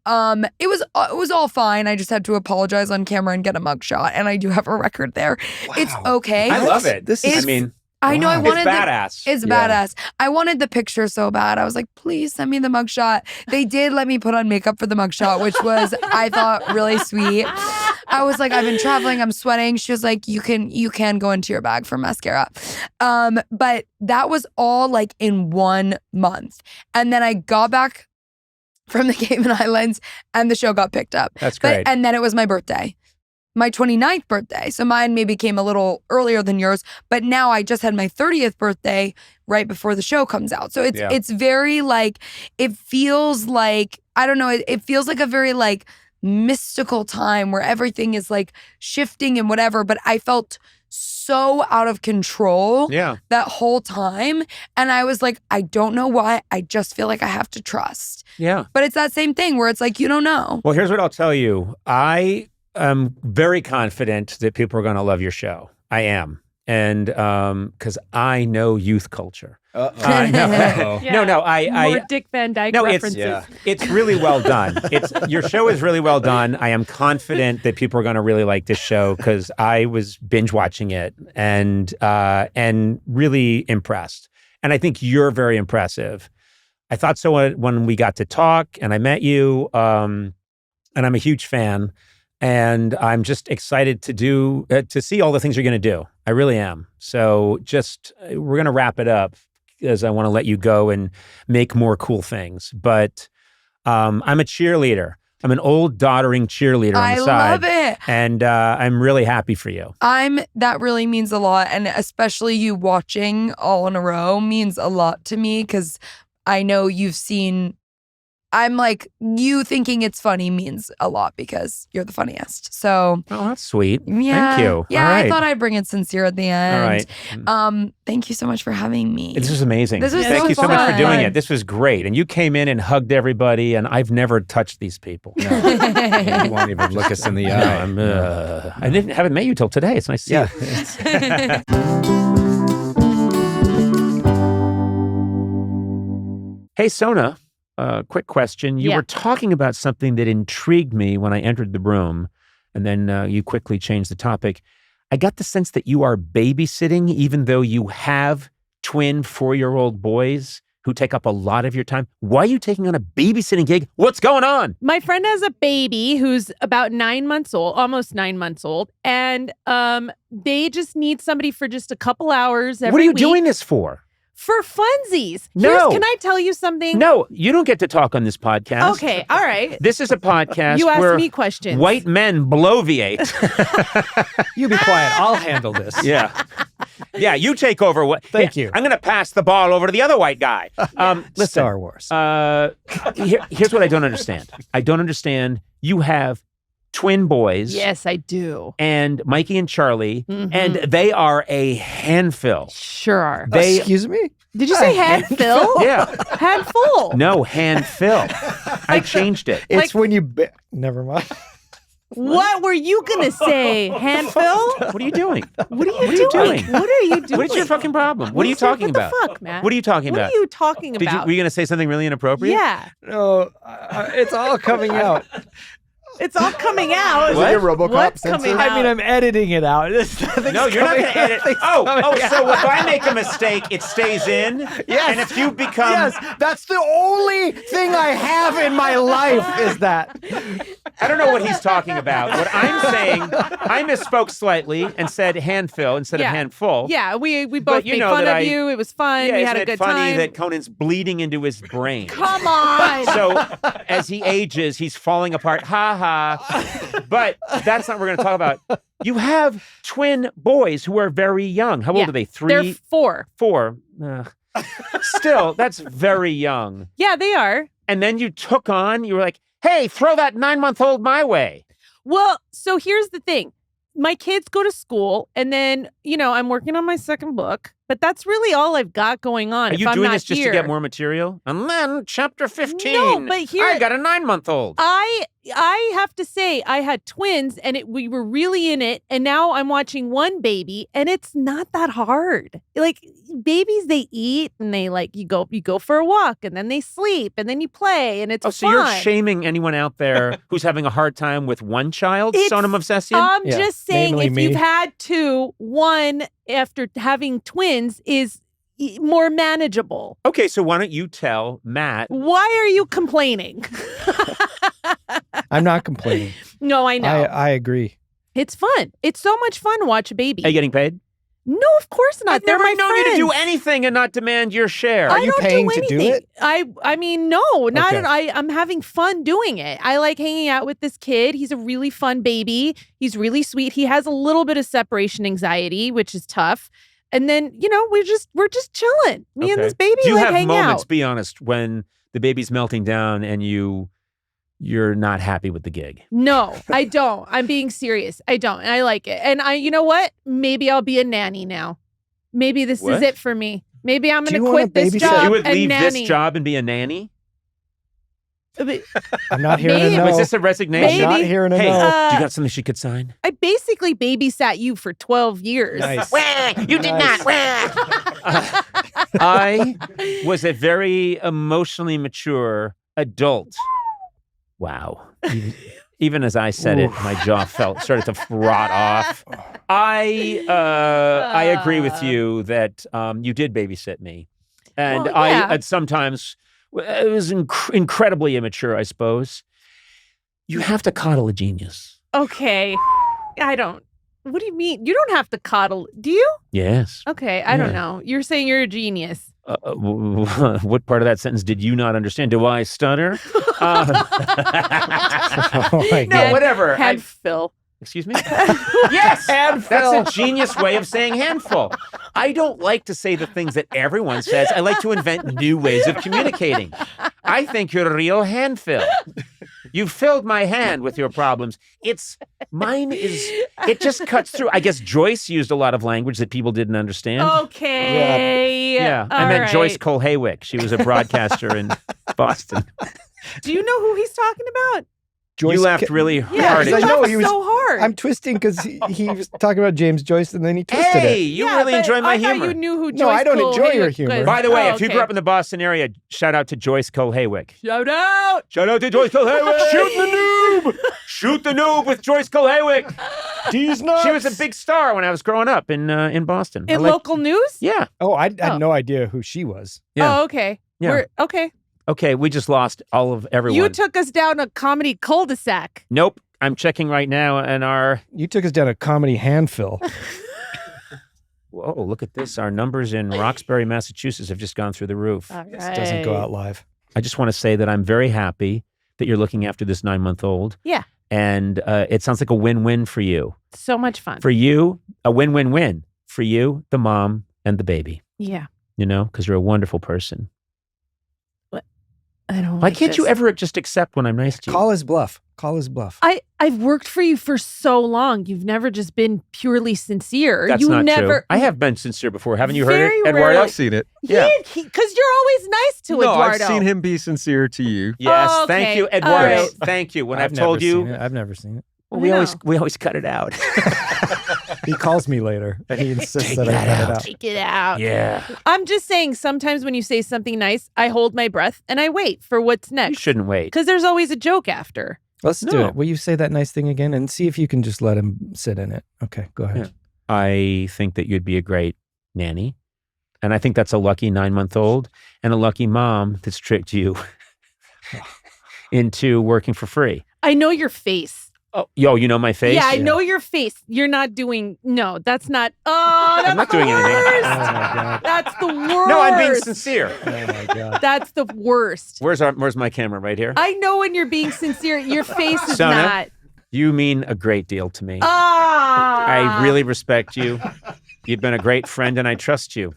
So it was all fine. I just had to apologize on camera and get a mugshot. And I do have a record there. Wow. It's okay. I love it. I know. I wanted it's badass. It's badass. I wanted the picture so bad. I was like, please send me the mugshot. They did let me put on makeup for the mugshot, which was, I thought, really sweet. I was like, I've been traveling, I'm sweating. She was like, you can go into your bag for mascara. But that was all like in 1 month. And then I got back from the Cayman Islands and the show got picked up. That's great. And then it was my birthday. My 29th birthday. So mine maybe came a little earlier than yours, but now I just had my 30th birthday right before the show comes out. So it's very like, it feels like, I don't know, it feels like a very like mystical time where everything is like shifting and whatever, but I felt so out of control that whole time. And I was like, I don't know why. I just feel like I have to trust. Yeah. But it's that same thing where it's like, you don't know. Well, here's what I'll tell you. I'm very confident that people are going to love your show. I am. And because I know youth culture. More Dick Van Dyke references. It's really well done. Your show is really well done. I am confident that people are going to really like this show because I was binge watching it and really impressed. And I think you're very impressive. I thought so when we got to talk and I met you, and I'm a huge fan. And I'm just excited to see all the things you're going to do. I really am. So we're going to wrap it up because I want to let you go and make more cool things. But I'm a cheerleader. I'm an old doddering cheerleader on the side. I love it. And I'm really happy for you. That really means a lot. And especially you watching all in a row means a lot to me because I know you've seen... I'm like, you thinking it's funny means a lot because you're the funniest. So, oh, that's sweet. Yeah, thank you. Yeah, I thought I'd bring it sincere at the end. All right. Thank you so much for having me. This was amazing. Thank you so much for doing it. This was great. And you came in and hugged everybody, and I've never touched these people. No. You won't even look us in the eye. I haven't met you till today. It's nice to see you. Hey, Sona. Quick question. You were talking about something that intrigued me when I entered the room, and then you quickly changed the topic. I got the sense that you are babysitting, even though you have twin 4-year-old boys who take up a lot of your time. Why are you taking on a babysitting gig? What's going on? My friend has a baby who's about 9 months old, almost 9 months old, and they just need somebody for just a couple hours every week. What are you doing this for? For funsies. No. Can I tell you something? No, you don't get to talk on this podcast. Okay, all right. This is a podcast you where ask me questions. White men bloviate. You be quiet. I'll handle this. Yeah. Yeah, you take over. Thank you. I'm going to pass the ball over to the other white guy. Listen, Star Wars. Here's what I don't understand. I don't understand. You have twin boys. Yes, I do. And Mikey and Charlie, and they are a handful. Sure are. Excuse me? Did you say handful? Yeah. Handful. No, handful. I changed it. It's when you... Never mind. What were you going to say? Handful? What are you doing? What are you doing? What are you doing? What's your fucking problem? What are you talking about? What the fuck, man? What are you talking about? What are you talking about? Were you going to say something really inappropriate? Yeah. No, it's all coming out. It's all coming out. Is it your RoboCop What's sensor? coming out? I mean, I'm editing it out. No, you're not going to edit. So if I make a mistake, it stays in? Yes. And if you become... Yes, that's the only thing I have in my life is that. I don't know what he's talking about. What I'm saying, I misspoke slightly and said handfill instead of handful. Yeah, we both made fun of you. It was fun. Yeah, we had a good time. Isn't it funny that Conan's bleeding into his brain? Come on. So as he ages, he's falling apart. Ha ha. But that's not what we're going to talk about. You have twin boys who are very young. How old are they? 3? They're 4. 4. Still, that's very young. Yeah, they are. And then you were like, hey, throw that 9-month-old my way. Well, so here's the thing. My kids go to school, and then, I'm working on my second book, but that's really all I've got going on. Are you doing this just to get more material? And then chapter 15. No, but here I got a 9-month-old. I have to say, I had twins, and we were really in it, and now I'm watching one baby, and it's not that hard. Like, babies, they eat, and they you go for a walk, and then they sleep, and then you play, and it's fun. So you're shaming anyone out there who's having a hard time with one child, Sona Movsesian? I'm just saying, if you've had 2, one after having twins is more manageable. Okay, so why don't you tell Matt? Why are you complaining? I'm not complaining. No, I know. I agree. It's fun. It's so much fun to watch a baby. Are you getting paid? No, of course not. I've They're never my known friends. you to do anything and not demand your share. Are you paying to do it? I mean, no, not Okay. I'm having fun doing it. I like hanging out with this kid. He's a really fun baby. He's really sweet. He has a little bit of separation anxiety, which is tough. And then, we're just chilling. Me and this baby Do you have hang moments, out. be honest, when the baby's melting down and you're not happy with the gig? No, I don't. I'm being serious. I don't. And I like it. And you know what? Maybe I'll be a nanny now. Maybe this is it for me. Maybe I'm going to quit this job. You would leave nanny. this job and be a nanny? I'm not hearing a no. Was this a resignation? I'm not hearing a hey, no. do you got something she could sign? I basically babysat you for 12 years. Nice. You did not. I was a very emotionally mature adult. Wow. Even as I said it, my jaw started to rot off. I agree with you that you did babysit me. And I sometimes, it was incredibly immature, I suppose. You have to coddle a genius. Okay. I don't. What do you mean? You don't have to coddle. Do you? Yes. Okay. I don't know. You're saying you're a genius. What part of that sentence did you not understand? Do I stutter? Oh my God. No, whatever. Handful. Excuse me? Yes! That's a genius way of saying handful. I don't like to say the things that everyone says. I like to invent new ways of communicating. I think you're a real handful. You filled my hand with your problems. It just cuts through. I guess Joyce used a lot of language that people didn't understand. Okay. Yeah. I meant Joyce Cole Haywick. She was a broadcaster in Boston. Do you know who he's talking about? Joyce you laughed really hard. Yeah, I know he was so hard. I'm twisting because he was talking about James Joyce and then he twisted it. Hey, you really enjoy my humor. I thought you knew who Joyce No, I don't Cole enjoy your Haywick humor. was. By the way, if you grew up in the Boston area, shout out to Joyce Cole Haywick. Shout out. Shout out to Joyce Cole Haywick. Shoot the noob. Shoot the noob with Joyce Cole Haywick. These nuts. She was a big star when I was growing up in Boston. In local news? Yeah. Oh, I had no idea who she was. Yeah. Oh, okay. Yeah. Okay. Okay, we just lost all of everyone. You took us down a comedy cul-de-sac. Nope. I'm checking right now and You took us down a comedy handfill. Whoa, look at this. Our numbers in Roxbury, Massachusetts have just gone through the roof. All right. This doesn't go out live. I just want to say that I'm very happy that you're looking after this 9-month-old. Yeah. And it sounds like a win-win for you. So much fun. For you, a win-win-win. For you, the mom, and the baby. Yeah. You know, because you're a wonderful person. I don't. Why can't you ever just accept when I'm nice to you? Call his bluff. Call his bluff. I've worked for you for so long. You've never just been purely sincere. That's not true. I have been sincere before. Haven't you heard Very it, rarely. Eduardo? I've seen it. Yeah. Because you're always nice to No, Eduardo. I've seen him be sincere to you. Yes, Oh, okay. thank you, All Eduardo. right. Thank you. When I've I've told never you, seen it. I've never seen it. well, I we always cut it out. He calls me later and he insists Take that I that cut it out. out. Take it out. Yeah, I'm just saying, sometimes when you say something nice, I hold my breath and I wait for what's you next. shouldn't wait. Because there's always a joke after. Let's do No. it. Will you say that nice thing again and see if you can just let him sit in it? Okay, go ahead. Yeah. I think that you'd be a great nanny. And I think that's a lucky 9-month-old and a lucky mom that's tricked you into working for free. I know your face. Oh, yo, you know my face? Yeah, I know your face. You're not doing. No, that's not. Oh, that's I'm not the doing anything. worst. Oh my God. That's the worst. No, I'm being sincere. Oh my God. That's the worst. Where's my camera? Right here? I know when you're being sincere. Your face is Sona? not. You mean a great deal to me. Ah. I really respect you. You've been a great friend and I trust you.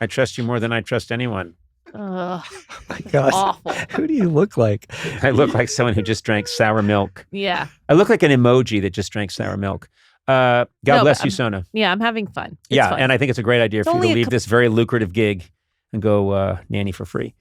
I trust you more than I trust anyone. Ugh, My God. awful. Who do you look like? I look like someone who just drank sour milk. Yeah. I look like an emoji that just drank sour milk. God No, bless but you, Sona. Yeah, I'm having fun. It's Yeah, fun. and I think it's a great idea for you only to a leave cou- this very lucrative gig and go nanny for free.